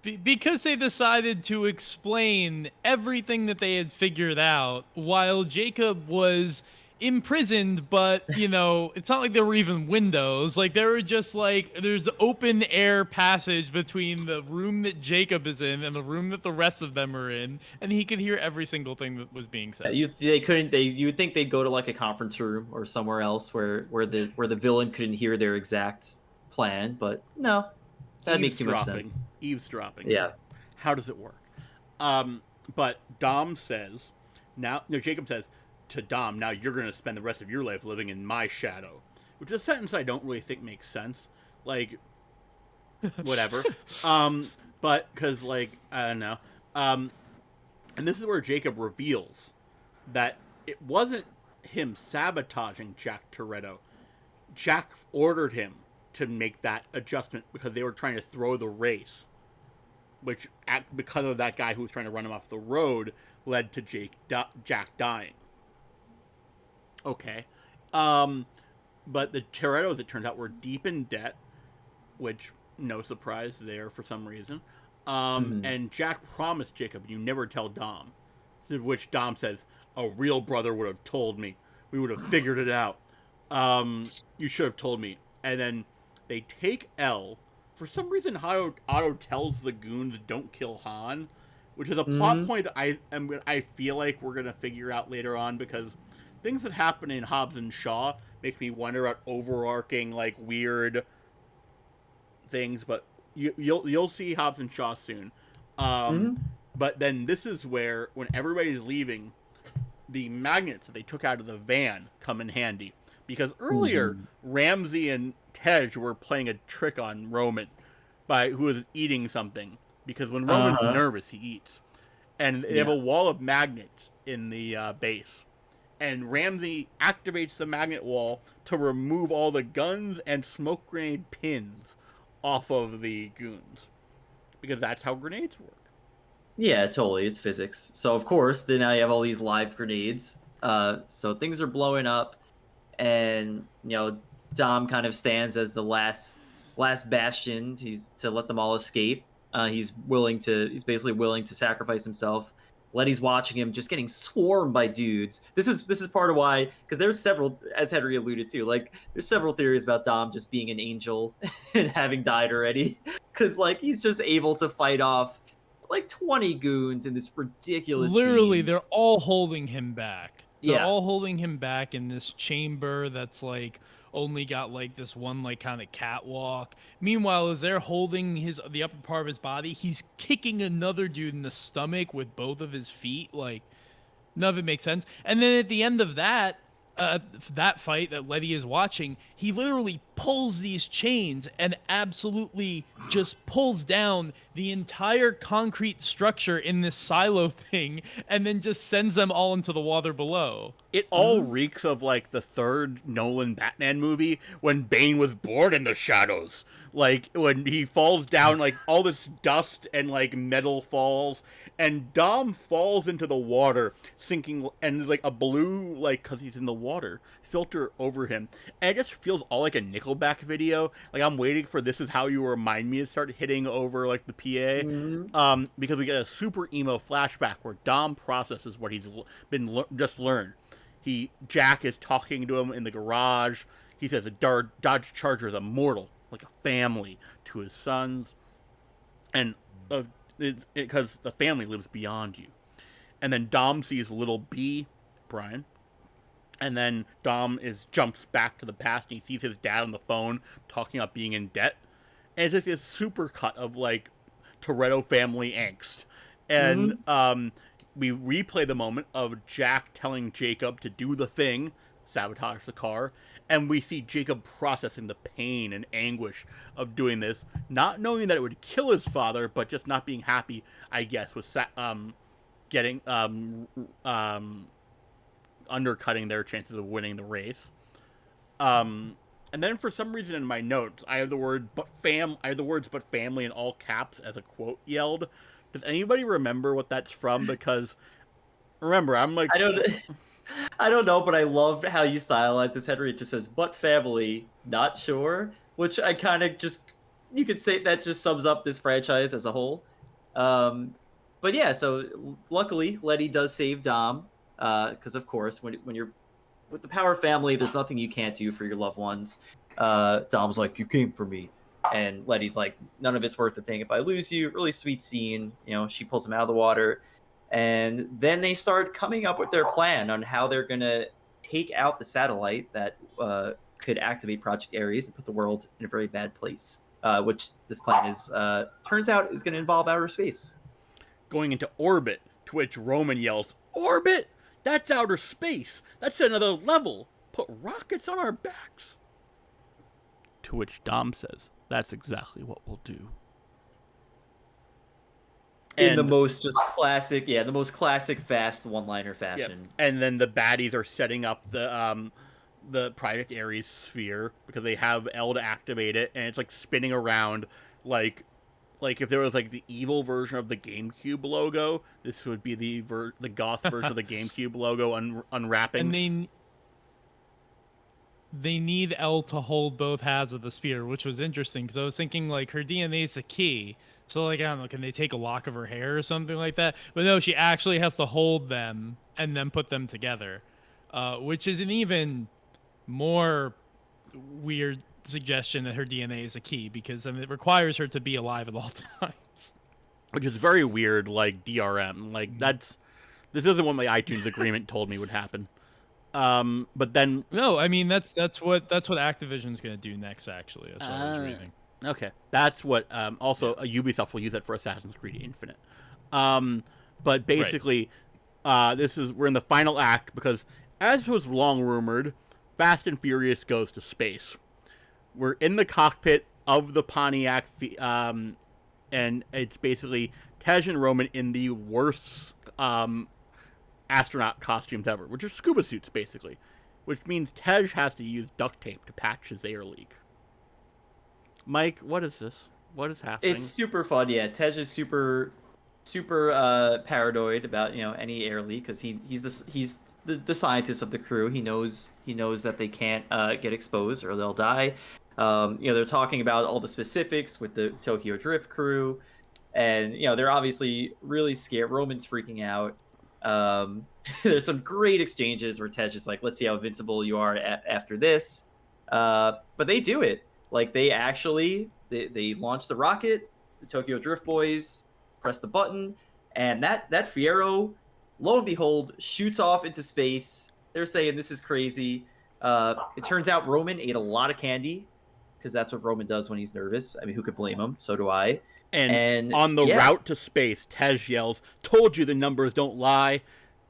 Because they decided to explain everything that they had figured out while Jacob was imprisoned, but it's not like there were even windows. Like there were just like there's open air passage between the room that Jacob is in and the room that the rest of them are in, and he could hear every single thing that was being said. You would think they'd go to like a conference room or somewhere else where the villain couldn't hear their exact plan, but no, that makes too much sense. Eavesdropping. Yeah. How does it work? But Dom says, Jacob says to Dom, now you're going to spend the rest of your life living in my shadow, which is a sentence I don't really think makes sense. Like, whatever. But because I don't know. And this is where Jacob reveals that it wasn't him sabotaging Jack Toretto. Jack ordered him to make that adjustment because they were trying to throw the race, which because of that guy who was trying to run him off the road led to Jack dying. Okay. But the Torettos, it turns out, were deep in debt, which no surprise there for some reason. And Jack promised Jacob, you never tell Dom. To which Dom says, a real brother would have told me. We would have figured it out. You should have told me. And then they take L. For some reason, Otto tells the goons, don't kill Han, which is a plot point that I feel like we're going to figure out later on, because things that happen in Hobbs and Shaw make me wonder about overarching, weird things, but you'll see Hobbs and Shaw soon. But then this is where, when everybody's leaving, the magnets that they took out of the van come in handy. Because earlier, Ramsey and Tej were playing a trick on Roman, who was eating something. Because when Roman's nervous, he eats. And they have a wall of magnets in the base. And Ramsey activates the magnet wall to remove all the guns and smoke grenade pins off of the goons. Because that's how grenades work. Yeah, totally. It's physics. So, of course, then now you have all these live grenades. So things are blowing up. And, Dom kind of stands as the last bastion. He's to let them all escape. He's basically willing to sacrifice himself. Letty's watching him, just getting swarmed by dudes. This is part of why, because there's several, as Henry alluded to, there's several theories about Dom just being an angel and having died already. Because he's just able to fight off 20 goons in this ridiculous Literally, scene. they're all holding him back. They're Yeah. all holding him back in this chamber that's only got this one kind of catwalk. Meanwhile, as they're holding the upper part of his body, he's kicking another dude in the stomach with both of his feet. None of it makes sense. And then at the end of that fight that Letty is watching, he literally pulls these chains and absolutely just pulls down the entire concrete structure in this silo thing and then just sends them all into the water below. It all reeks of the third Nolan Batman movie when Bane was bored in the shadows. When he falls down, all this dust and metal falls, and Dom falls into the water, sinking, and there's a blue, because he's in the water, filter over him. And it just feels all like a Nickelback video. I'm waiting for This Is How You Remind Me to start hitting over the PA. Because we get a super emo flashback where Dom processes what he's just learned. Jack is talking to him in the garage. He says a Dodge Charger is immortal, like a family to his sons. And because the family lives beyond you. And then Dom sees little B, Brian, and then Dom jumps back to the past and he sees his dad on the phone talking about being in debt. And it's just this super cut of like Toretto family angst. And we replay the moment of Jack telling Jacob to do the thing, sabotage the car, and we see Jacob processing the pain and anguish of doing this, not knowing that it would kill his father, but just not being happy, I guess, with getting undercutting their chances of winning the race. And then for some reason in my notes, I have the words "but family" in all caps as a quote yelled. Does anybody remember what that's from? Because remember, I'm like, I don't know, but I love how you stylize this, Henry. It just says "but family," not sure, which I kind of you could say that just sums up this franchise as a whole. But yeah, so luckily Letty does save Dom, because of course when you're with the Power family, there's nothing you can't do for your loved ones. Dom's like, "You came for me," and Letty's like, "None of it's worth a thing if I lose you." Really sweet scene. She pulls him out of the water, and then they start coming up with their plan on how they're gonna take out the satellite that could activate Project Ares and put the world in a very bad place. Which this plan turns out is going to involve outer space. Going into orbit, to which Roman yells, "Orbit? That's outer space. That's another level. Put rockets on our backs." To which Dom says, "That's exactly what we'll do." In the most classic fast one-liner fashion. Yep. And then the baddies are setting up the Project Ares sphere because they have L to activate it, and it's like spinning around like if there was like the evil version of the GameCube logo, this would be the goth version of the GameCube logo unwrapping. And they need L to hold both halves of the sphere, which was interesting because I was thinking like her DNA is a key. So like, I don't know, can they take a lock of her hair or something like that? But no, she actually has to hold them and then put them together, which is an even more weird suggestion that her DNA is a key, because it requires her to be alive at all times. Which is very weird, like DRM. Like this isn't what my iTunes agreement told me would happen. But then no, I mean that's what Activision's gonna do next. Actually, that's what I was reading. Okay, that's what. Also, Ubisoft will use it for Assassin's Creed Infinite. But basically, we're in the final act because, as was long rumored, Fast and Furious goes to space. We're in the cockpit of the Pontiac, and it's basically Tej and Roman in the worst astronaut costumes ever, which are scuba suits, basically. Which means Tej has to use duct tape to patch his air leak. Mike, what is this? What is happening? It's super fun, yeah. Tej is super paranoid about any air leak because he's the scientist of the crew. He knows that they can't get exposed or they'll die. They're talking about all the specifics with the Tokyo Drift crew, and they're obviously really scared. Roman's freaking out. There's some great exchanges where Tej is like, "Let's see how invincible you are after this," but they do it. Like they launch the rocket. The Tokyo Drift boys press the button, and that Fiero, lo and behold, shoots off into space. They're saying this is crazy. It turns out Roman ate a lot of candy, because that's what Roman does when he's nervous. I mean, who could blame him? So do I. And on the route to space, Tej yells, "Told you the numbers don't lie,"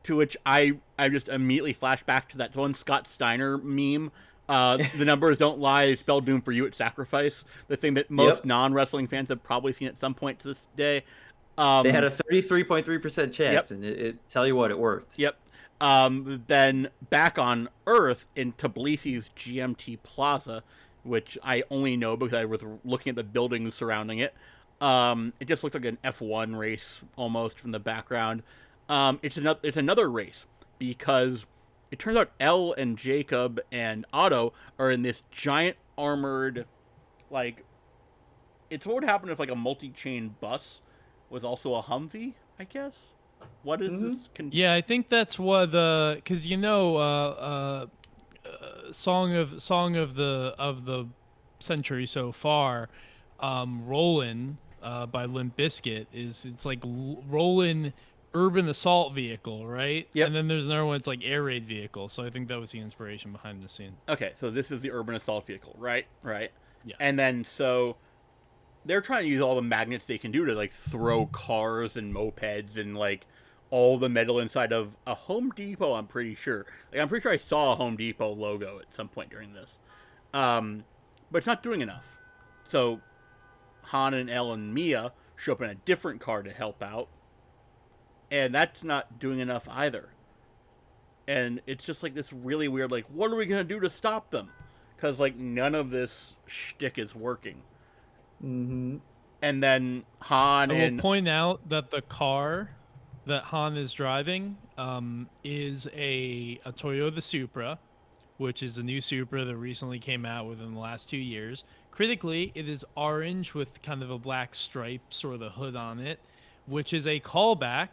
to which I just immediately flash back to that one Scott Steiner meme. The numbers don't lie, they spell doom for you at sacrifice. The thing that most non-wrestling fans have probably seen at some point to this day. They had a 33.3% chance, and it tell you what, it worked. Yep. Then back on Earth in Tbilisi's GMT Plaza, which I only know because I was looking at the buildings surrounding it. It just looked like an F1 race almost from the background. It's another race because it turns out Elle and Jacob and Otto are in this giant armored, like, it's what would happen if like a multi-chain bus was also a Humvee, I guess. What is this? Yeah, I think that's what because song of the century so far, Roland by Limp Bizkit it's like rolling urban assault vehicle, right? Yep. And then there's another one. It's like air raid vehicle. So I think that was the inspiration behind the scene. Okay, so this is the urban assault vehicle, right? Yeah. And then so they're trying to use all the magnets they can do to like throw cars and mopeds and like all the metal inside of a Home Depot. I'm pretty sure. Like I'm pretty sure I saw a Home Depot logo at some point during this, but it's not doing enough. So Han and Elle and Mia show up in a different car to help out, and that's not doing enough either. And it's just like this really weird, like, what are we gonna do to stop them? Because like none of this shtick is working. Mm-hmm. And then Han I will and point out that the car that Han is driving is a Toyota Supra, which is a new Supra that recently came out within the last 2 years. Critically, it is orange with kind of a black stripe, sort of the hood on it, which is a callback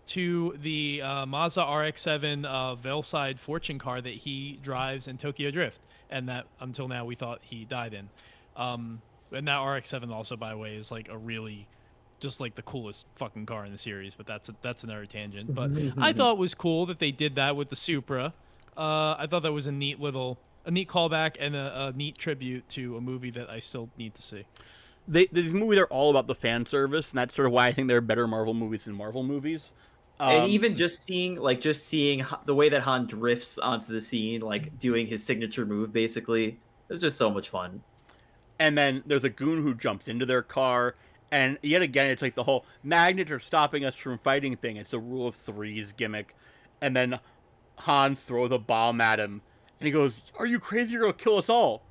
to the Mazda RX-7 Veilside Fortune car that he drives in Tokyo Drift, and that until now we thought he died in. And that RX-7 also, by the way, is like a really just like the coolest fucking car in the series, but that's another tangent. But I thought it was cool that they did that with the Supra. I thought that was a neat callback and a neat tribute to a movie that I still need to see. these movies are all about the fan service, and that's sort of why I think they're better Marvel movies than Marvel movies. And even just seeing the way that Han drifts onto the scene, like doing his signature move, basically, it was just so much fun. And then there's a goon who jumps into their car, and yet again, it's like the whole magnets are stopping us from fighting thing. It's the rule of threes gimmick. And then Han throws a bomb at him, and he goes, "Are you crazy? You're gonna kill us all."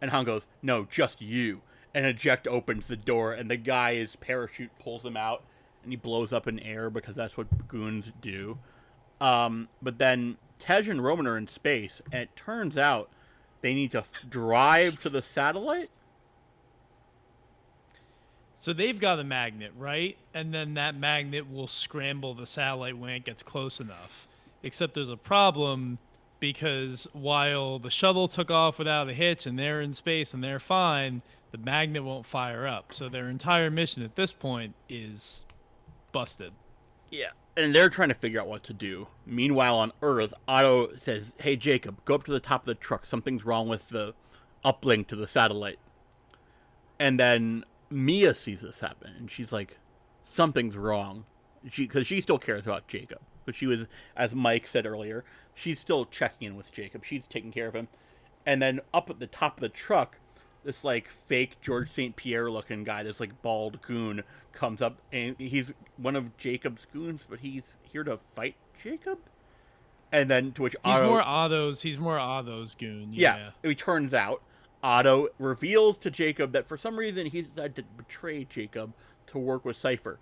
And Han goes, "No, just you." And eject opens the door, and the guy's parachute pulls him out, and he blows up in air because that's what goons do. But then Tej and Roman are in space, and it turns out they need to drive to the satellite. So they've got a magnet, right? And then that magnet will scramble the satellite when it gets close enough. Except there's a problem because while the shuttle took off without a hitch and they're in space and they're fine, the magnet won't fire up. So their entire mission at this point is busted. Yeah. And they're trying to figure out what to do. Meanwhile, on Earth, Otto says, "Hey, Jacob, go up to the top of the truck. Something's wrong with the uplink to the satellite." And then Mia sees this happen, and she's like, something's wrong. Because she still cares about Jacob. But she was, as Mike said earlier, she's still checking in with Jacob. She's taking care of him. And then up at the top of the truck, this like fake George St. Pierre looking guy, this like bald goon, comes up, and he's one of Jacob's goons, but he's here to fight Jacob. And then to which Otto, he's more Otto's goon. Yeah, it turns out Otto reveals to Jacob that for some reason he's decided to betray Jacob to work with Cypher.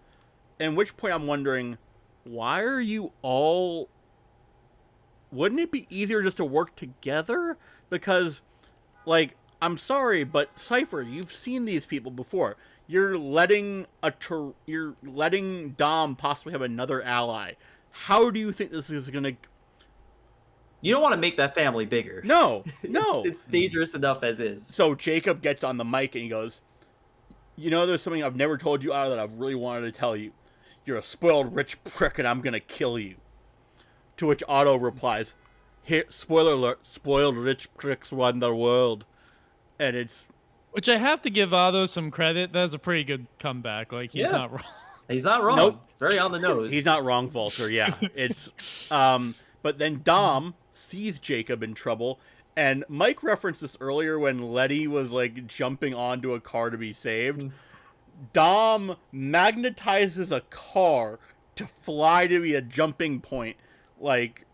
At which point I'm wondering, why are you all... Wouldn't it be easier just to work together? Because, like, I'm sorry, but Cypher, you've seen these people before. You're letting Dom possibly have another ally. How do you think this is gonna... You don't want to make that family bigger. No. It's dangerous enough as is. So Jacob gets on the mic and he goes, "You know, there's something I've never told you, Otto, that I've really wanted to tell you. You're a spoiled rich prick and I'm going to kill you." To which Otto replies, "Here, spoiler alert, spoiled rich pricks run the world." And it's... Which I have to give Otto some credit. That's a pretty good comeback. Like, he's not wrong. He's not wrong. Nope. Very on the nose. He's not wrong, Vulture, yeah. It's... But then Dom sees Jacob in trouble, and Mike referenced this earlier when Letty was like jumping onto a car to be saved. Dom magnetizes a car to fly to be a jumping point, like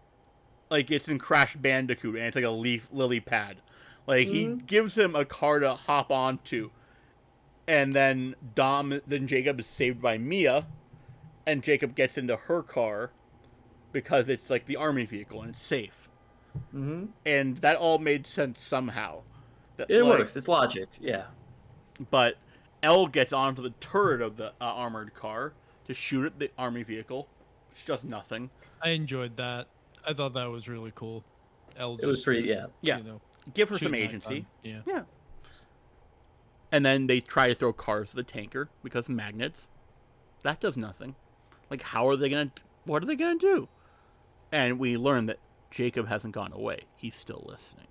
it's in Crash Bandicoot, and it's like a lily pad. Like he gives him a car to hop onto, and then Jacob is saved by Mia, and Jacob gets into her car because it's like the army vehicle and it's safe. Mm-hmm. And that all made sense somehow. It works. It's logic. Yeah. But Elle gets onto the turret of the armored car to shoot at the army vehicle, which does nothing. I enjoyed that. I thought that was really cool. It was pretty, yeah. You know, give her some agency. Yeah. And then they try to throw cars to the tanker because magnets. That does nothing. Like, what are they gonna do? And we learn that Jacob hasn't gone away. He's still listening.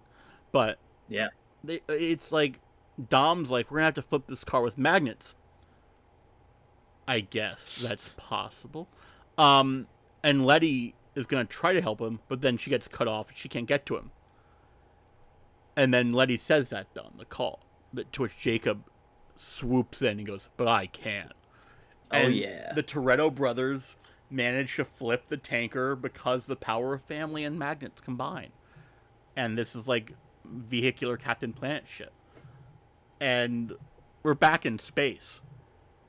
But Yeah. it's like, Dom's like, we're gonna have to flip this car with magnets. I guess that's possible. And Letty is gonna try to help him, but then she gets cut off and she can't get to him. And then Letty says that on the call, to which Jacob swoops in and goes, but I can. And yeah. the Toretto brothers manage to flip the tanker because the power of family and magnets combine. And this is like vehicular Captain Planet shit. And we're back in space.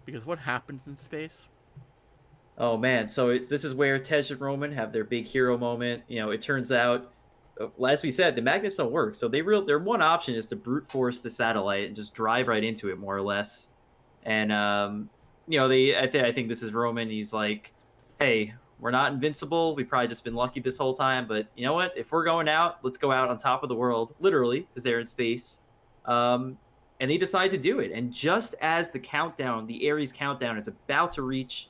Because what happens in space? Oh man, so this is where Tej and Roman have their big hero moment. You know, it turns out, as we said, the magnets don't work. So their one option is to brute force the satellite and just drive right into it, more or less. And I think this is Roman. He's like, hey, we're not invincible. We've probably just been lucky this whole time. But you know what? If we're going out, let's go out on top of the world, literally, because they're in space. And they decide to do it. And just as the Ares countdown is about to reach,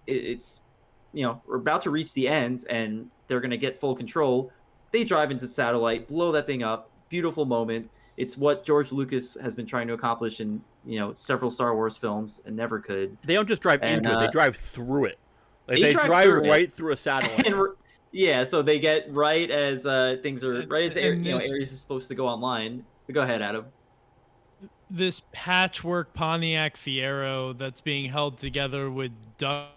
we're about to reach the end and they're going to get full control. They drive into the satellite, blow that thing up. Beautiful moment. It's what George Lucas has been trying to accomplish in, several Star Wars films and never could. They don't just drive into it, they drive through it. Like they drive right through a satellite. Yeah, so they get right as things are Ares is supposed to go online. Go ahead, Adam. This patchwork Pontiac Fiero that's being held together with duct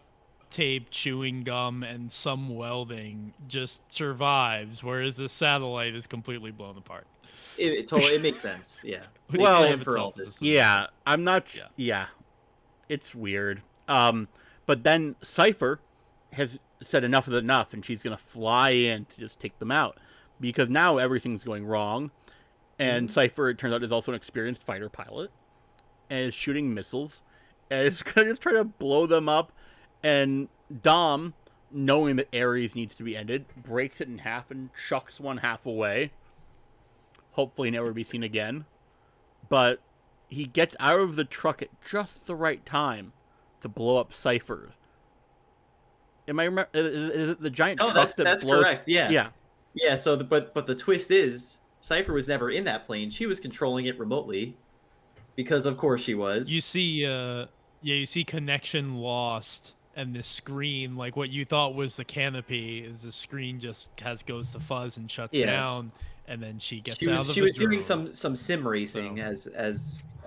tape, chewing gum, and some welding just survives, whereas the satellite is completely blown apart. It makes sense. Yeah. Well, for all this. Yeah, I'm not. Yeah, it's weird. But then Cypher has said enough is enough, and she's gonna fly in to just take them out because now everything's going wrong. And Cypher, it turns out, is also an experienced fighter pilot and is shooting missiles and is gonna just try to blow them up. And Dom, knowing that Ares needs to be ended, breaks it in half and chucks one half away. Hopefully never to be seen again. But he gets out of the truck at just the right time to blow up Cypher. Am I remember? Is it the giant truck that blows? That's correct. Yeah. Yeah. Yeah. So but the twist is Cypher was never in that plane. She was controlling it remotely, because of course she was. You see connection lost, and the screen, like what you thought was the canopy, is the screen just goes to fuzz and shuts down, and then she gets out of the She was drone. doing some sim racing, as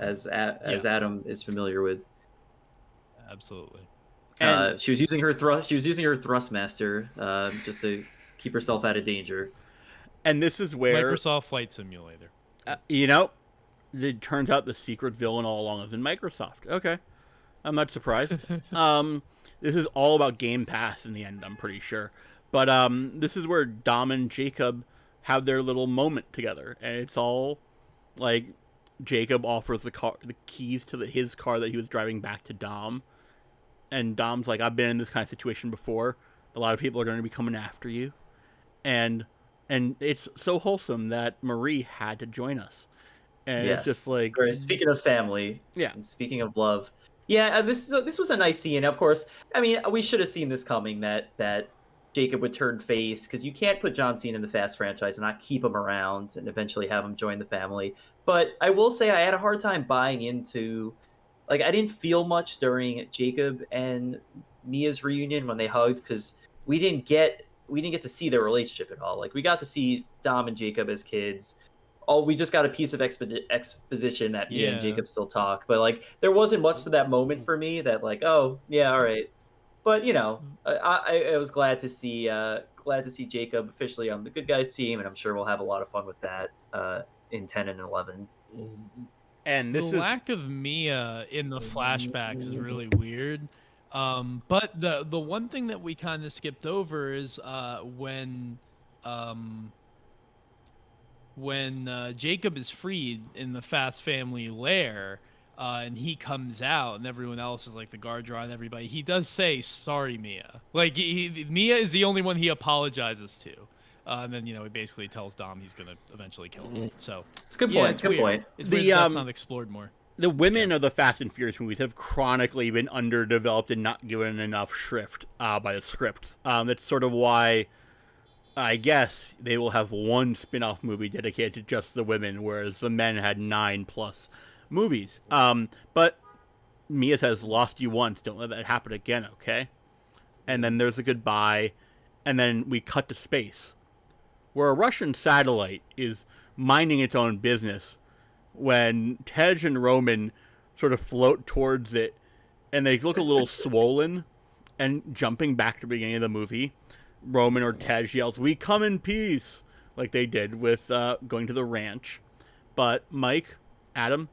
Adam is familiar with. Absolutely. She was using her thrustmaster just to keep herself out of danger. And this is where Microsoft Flight Simulator. It turns out the secret villain all along has been Microsoft. Okay, I'm not surprised. This is all about Game Pass in the end, I'm pretty sure. But this is where Dom and Jacob have their little moment together, and it's all like Jacob offers the keys to his car that he was driving back to Dom, and Dom's like, I've been in this kind of situation before. A lot of people are going to be coming after you, and it's so wholesome that Marie had to join us. And it's just like... Speaking of family, and speaking of love, this was a nice scene. Of course, I mean, we should have seen this coming, that Jacob would turn face, because you can't put John Cena in the Fast franchise and not keep him around and eventually have him join the family. But I will say I had a hard time buying into... Like, I didn't feel much during Jacob and Mia's reunion when they hugged, because we didn't get to see their relationship at all. Like, we got to see Dom and Jacob as kids. We just got a piece of exposition that Mia and Jacob still talk. But, like, there wasn't much to that moment for me that, like, oh, yeah, all right. But, I was glad to see Jacob officially on the good guys team, and I'm sure we'll have a lot of fun with that in 10 and 11. And the lack of Mia in the flashbacks is really weird. But the one thing that we kind of skipped over is when Jacob is freed in the Fast family lair, and he comes out, and everyone else is like the guard draw and everybody. He does say, "Sorry, Mia." Like Mia is the only one he apologizes to, and then he basically tells Dom he's gonna eventually kill him. So it's a good point. It's weird. It's weird that's not explored more. the women of the Fast and Furious movies have chronically been underdeveloped and not given enough shrift by the scripts. That's sort of why I guess they will have one spin-off movie dedicated to just the women, whereas the men had 9+ movies. But Mia says, "Lost you once, don't let that happen again, okay?" And then there's a goodbye, and then we cut to space, where a Russian satellite is minding its own business when Tej and Roman sort of float towards it, and they look a little swollen. And jumping back to the beginning of the movie, Roman or Tej yells, "We come in peace," like they did with going to the ranch. But Mike, Adam,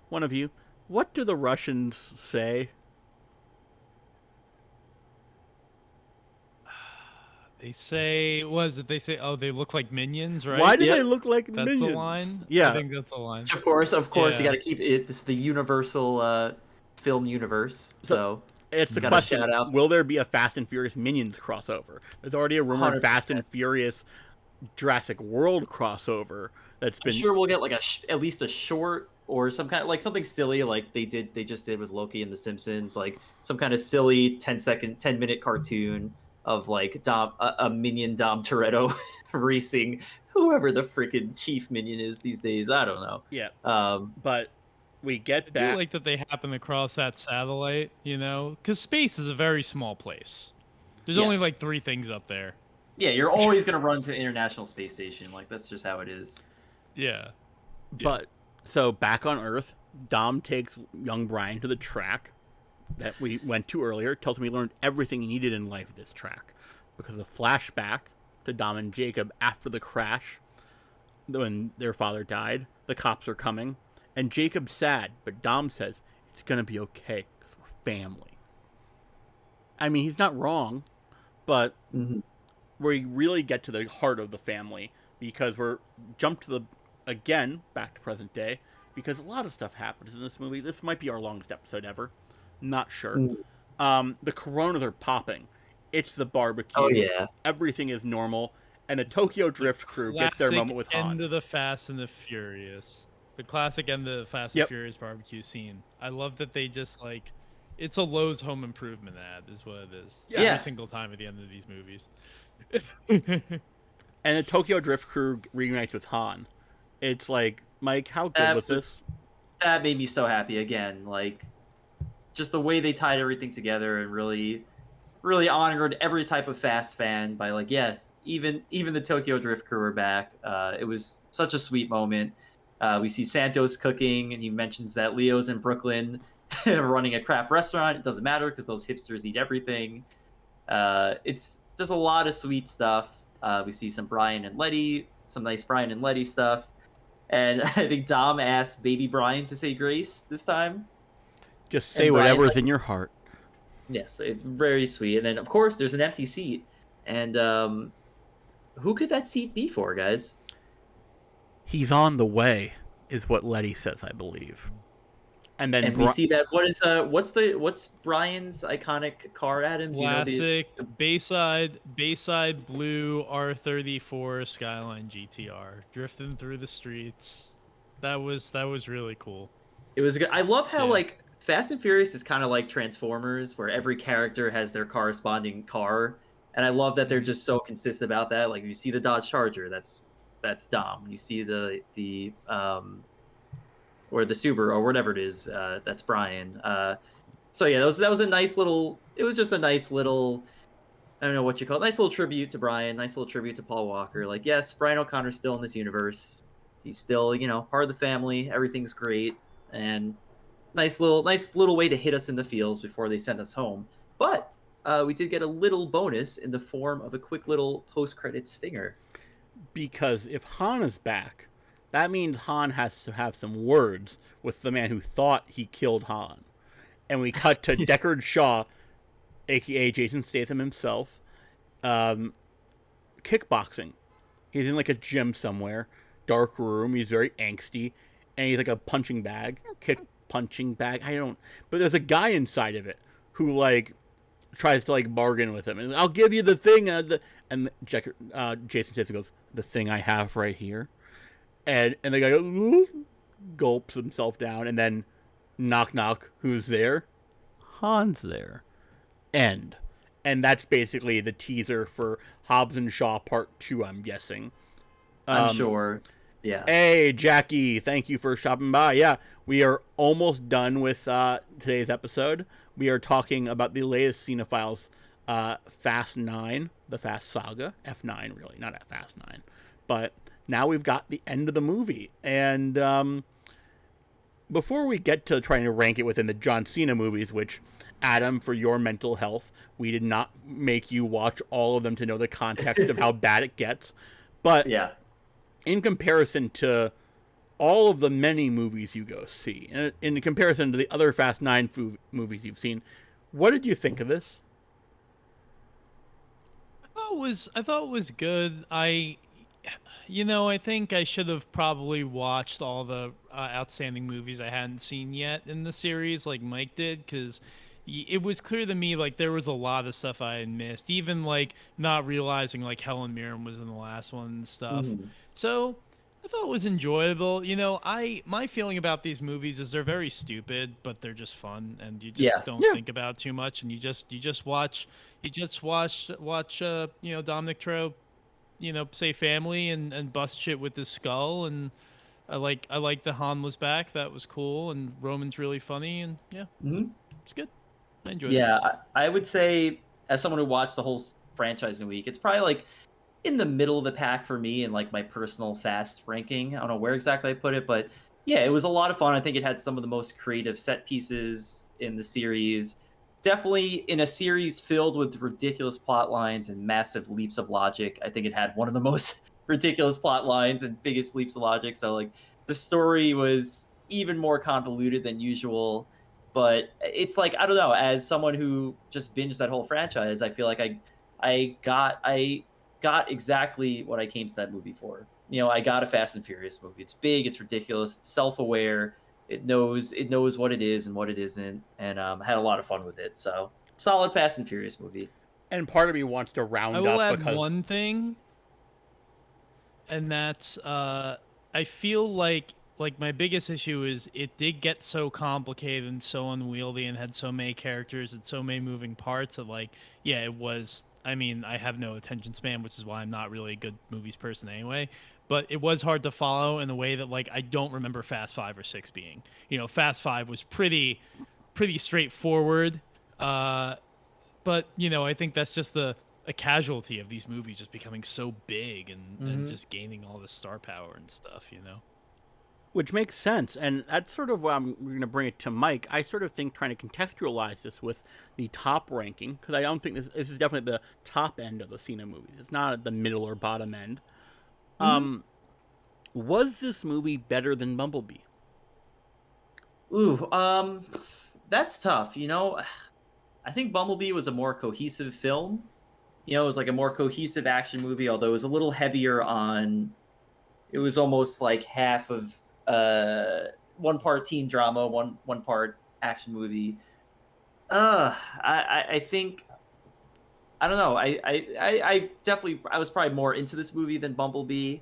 one of you, what do the Russians say? They say, what is it? They say, oh, they look like minions, right? Why do they look like That's minions? the line? Yeah. I think that's the line. Of course, Yeah. you got to keep it. This is the universal film universe. So It's the gotta question, shout out. will there be a Fast and Furious Minions crossover? There's already a rumored 100%. Fast and Furious Jurassic World crossover that's I'm been... sure we'll get like at least a short or some kind of like something silly like they just did with Loki and The Simpsons, like some kind of silly 10-minute cartoon of like a minion Dom Toretto racing whoever the freaking chief minion is these days. I don't know. Yeah. Um, But we get I back... do like that they happen to cross that satellite, you know? Because space is a very small place. There's only Yes. like 3 things up there. yeah, you're always gonna run to the International Space Station. Like that's just how it is. Yeah. But, so back on Earth, Dom takes young Brian to the track that we went to earlier, tells him he learned everything he needed in life at this track. Because of the flashback to Dom and Jacob after the crash, when their father died, the cops are coming, and Jacob's sad, but Dom says, it's gonna be okay, because we're family. I mean, he's not wrong, but Mm-hmm. we really get to the heart of the family, because we're jumped to again, back to present day, because a lot of stuff happens in this movie. This might be our longest episode ever. Not sure. The Coronas are popping. It's the barbecue. Oh yeah. Everything is normal. And the Tokyo Drift crew gets their moment with Han. End of the Fast and the Furious. The classic end of the Fast Yep. and Furious barbecue scene. I love that they just like, it's a Lowe's Home Improvement ad, is what it is. Yeah. Every single time at the end of these movies. And the Tokyo Drift crew reunites with Han. It's like, Mike, how good was this? That made me so happy again. Like, just the way they tied everything together and really, really honored every type of Fast fan by like, yeah, even the Tokyo Drift crew are back. It was such a sweet moment. We see Santos cooking, and he mentions that Leo's in Brooklyn running a crap restaurant. It doesn't matter because those hipsters eat everything. It's just a lot of sweet stuff. We see some Brian and Letty, some nice Brian and Letty stuff. And I think Dom asked baby Brian to say grace this time. Just say and Brian, whatever's like- in your heart. Yes, it's very sweet. And then, of course, there's an empty seat. And who could that seat be for, guys? He's on the way, is what Letty says, I believe. And then And we see that what's Brian's iconic car, Adam? Do you know Classic Bayside blue R34 Skyline GTR drifting through the streets. That was really cool. It was good. I love how Yeah. like Fast and Furious is kind of like Transformers, where every character has their corresponding car, and I love that they're just so consistent about that. Like you see the Dodge Charger, that's Dom. You see the or the Subaru or whatever it is, that's Brian. So yeah, that was a nice little. It was just a nice little. I don't know what you call it. Nice little tribute to Brian. Nice little tribute to Paul Walker. Like yes, Brian O'Connor's still in this universe. He's still part of the family. Everything's great, and nice little way to hit us in the feels before they send us home. But we did get a little bonus in the form of a quick little post-credit stinger. Because if Han is back, that means Han has to have some words with the man who thought he killed Han. And we cut to Deckard Shaw, a.k.a. Jason Statham himself, kickboxing. He's in like a gym somewhere, dark room, he's very angsty, and he's like a punching bag, punching bag, but there's a guy inside of it who like tries to like bargain with him, and I'll give you the thing, and Jason Statham goes, the thing I have right here, and the guy goes, gulps himself down, and then Knock knock. Who's there? Han's there. End. And that's basically the teaser for Hobbs and Shaw Part 2, I'm guessing. I'm sure. Yeah. Hey, Jackie, thank you for stopping by. Yeah, we are almost done with today's episode. We are talking about the latest Cinephiles, Fast 9, the Fast Saga, F9 really, not at Fast 9. But now we've got the end of the movie. And before we get to trying to rank it within the John Cena movies, which, Adam, for your mental health, we did not make you watch all of them to know the context of how bad it gets. But Yeah. in comparison to all of the many movies you go see, and in comparison to the other Fast 9 movies you've seen, what did you think of this? I thought it was good. I think I should have probably watched all the outstanding movies I hadn't seen yet in the series, like Mike did, because it was clear to me like there was a lot of stuff I had missed, even like not realizing like Helen Mirren was in the last one and stuff. Mhm. So I thought it was enjoyable. My feeling about these movies is they're very stupid, but they're just fun, and you just Yeah. don't think about too much, and you just watch Dominic Tro, say family and bust shit with his skull, and I like the Han was back. That was cool, and Roman's really funny, and yeah, Mhm. it's good. I enjoyed it. Yeah, I would say, as someone who watched the whole franchise in a week, it's probably like in the middle of the pack for me in like my personal Fast ranking. I don't know where exactly I put it, but yeah, it was a lot of fun. I think it had some of the most creative set pieces in the series. Definitely in a series filled with ridiculous plot lines and massive leaps of logic. I think it had one of the most ridiculous plot lines and biggest leaps of logic. So like the story was even more convoluted than usual. But it's like, I don't know, as someone who just binged that whole franchise, I feel like I got exactly what I came to that movie for. I got a Fast and Furious movie. It's big, it's ridiculous, it's self-aware, it knows what it is and what it isn't, and had a lot of fun with it. So solid Fast and Furious movie. And part of me wants to round I will up add because one thing, and that's I feel like my biggest issue is it did get so complicated and so unwieldy and had so many characters and so many moving parts that it was. I mean, I have no attention span, which is why I'm not really a good movies person anyway. But it was hard to follow in a way that I don't remember Fast 5 or 6 being. Fast 5 was pretty straightforward. But I think that's just a casualty of these movies just becoming so big and just gaining all this star power and stuff. which makes sense, and that's sort of why I'm going to bring it to Mike. I sort of think trying to contextualize this with the top ranking, because I don't think this is definitely the top end of the Cena movies. It's not at the middle or bottom end. Was this movie better than Bumblebee? Ooh, that's tough. I think Bumblebee was a more cohesive film. It was like a more cohesive action movie, although it was a little heavier on. It was almost like half of one part teen drama, one part action movie. I think I don't know. I definitely I was probably more into this movie than Bumblebee.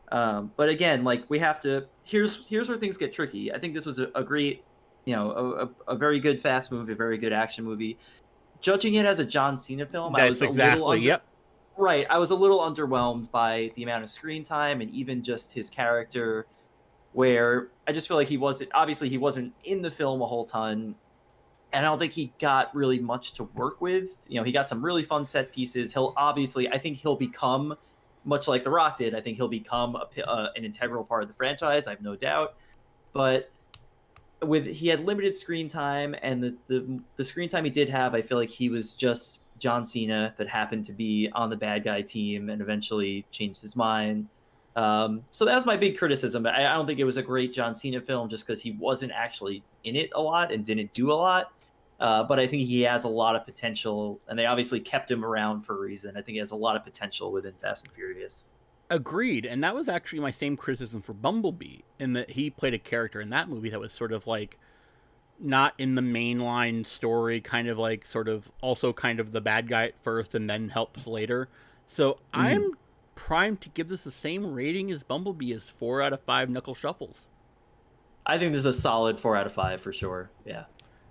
But again, like we have to. Here's where things get tricky. I think this was a great, a very good fast movie, a very good action movie. Judging it as a John Cena film, I was That's exactly, yep. Right, I was a little underwhelmed by the amount of screen time and even just his character, where I just feel like he wasn't in the film a whole ton, and I don't think he got really much to work with. He got some really fun set pieces. I think he'll become, much like The Rock did, I think he'll become an integral part of the franchise. I have no doubt, but he had limited screen time, and the screen time he did have, I feel like he was just John Cena that happened to be on the bad guy team and eventually changed his mind. So that was my big criticism. I don't think it was a great John Cena film just because he wasn't actually in it a lot and didn't do a lot. But I think he has a lot of potential, and they obviously kept him around for a reason. I think he has a lot of potential within Fast and Furious. Agreed, and that was actually my same criticism for Bumblebee, in that he played a character in that movie that was sort of like not in the mainline story, kind of like sort of also kind of the bad guy at first and then helps later. So I'm primed to give this the same rating as Bumblebee is 4 out of 5 knuckle shuffles. I think this is a solid 4 out of 5 for sure. Yeah.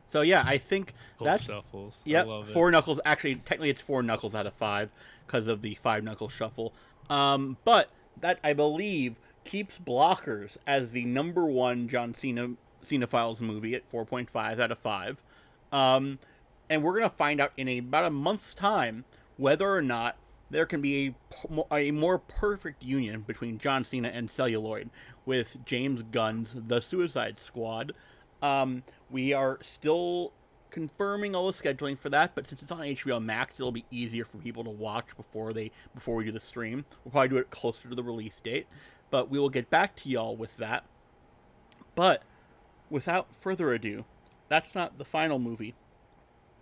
So yeah, I think Cool that's shuffles. I yep. love Four it. knuckles. Actually, technically, it's 4 knuckles out of 5 because of the 5 knuckle shuffle. But that I believe keeps Blockers as the #1 John Cena Cinephiles movie at 4.5 out of 5. Um, and we're gonna find out in about a month's time whether or not there can be a more perfect union between John Cena and Celluloid with James Gunn's The Suicide Squad. We are still confirming all the scheduling for that, but since it's on HBO Max, it'll be easier for people to watch before we do the stream. We'll probably do it closer to the release date, but we will get back to y'all with that. But without further ado, that's not the final movie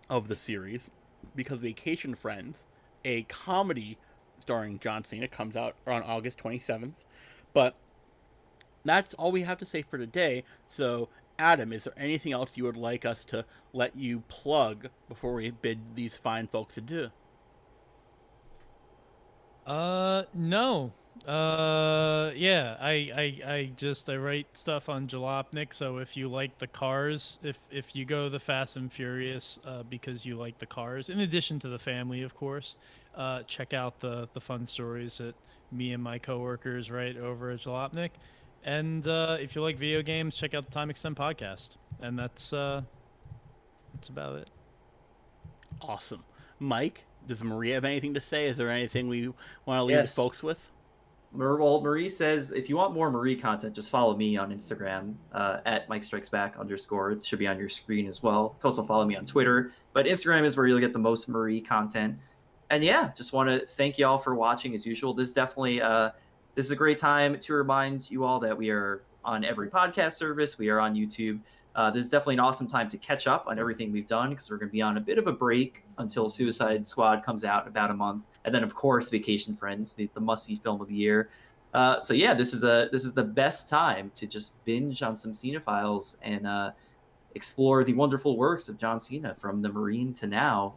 of the series, because Vacation Friends, a comedy starring John Cena, comes out on August 27th. But that's all we have to say for today. So, Adam, is there anything else you would like us to let you plug before we bid these fine folks adieu? No. Yeah, I write stuff on Jalopnik, so if you like the cars, if you go the Fast and Furious, because you like the cars, in addition to the family, of course, check out the fun stories that me and my coworkers write over at Jalopnik. And if you like video games, check out the Time Extend podcast. And that's about it. Awesome. Mike, does Maria have anything to say? Is there anything we want to leave the Yes. folks with? Well, Marie says if you want more Marie content, just follow me on Instagram at Mike Strikes Back _ It should be on your screen as well. You can also follow me on Twitter, but Instagram is where you'll get the most Marie content. And yeah, just want to thank y'all for watching as usual. This is definitely this is a great time to remind you all that we are on every podcast service. We are on YouTube. This is definitely an awesome time to catch up on everything we've done, because we're going to be on a bit of a break until Suicide Squad comes out in about a month. And then, of course, Vacation Friends, the must-see film of the year. So yeah, this is the best time to just binge on some Cinephiles and explore the wonderful works of John Cena from the Marine to now.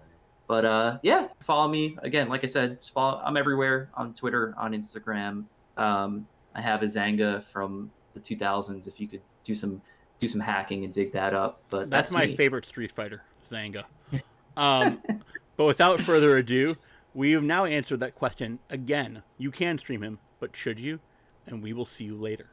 But yeah, follow me again. Like I said, just follow. I'm everywhere on Twitter, on Instagram. I have a Zanga from the 2000s. If you could do some hacking and dig that up. But That's that's my me. favorite Street Fighter, Zanga. Um, but without further ado, we've now answered that question again. You can stream him, but should you? And we will see you later.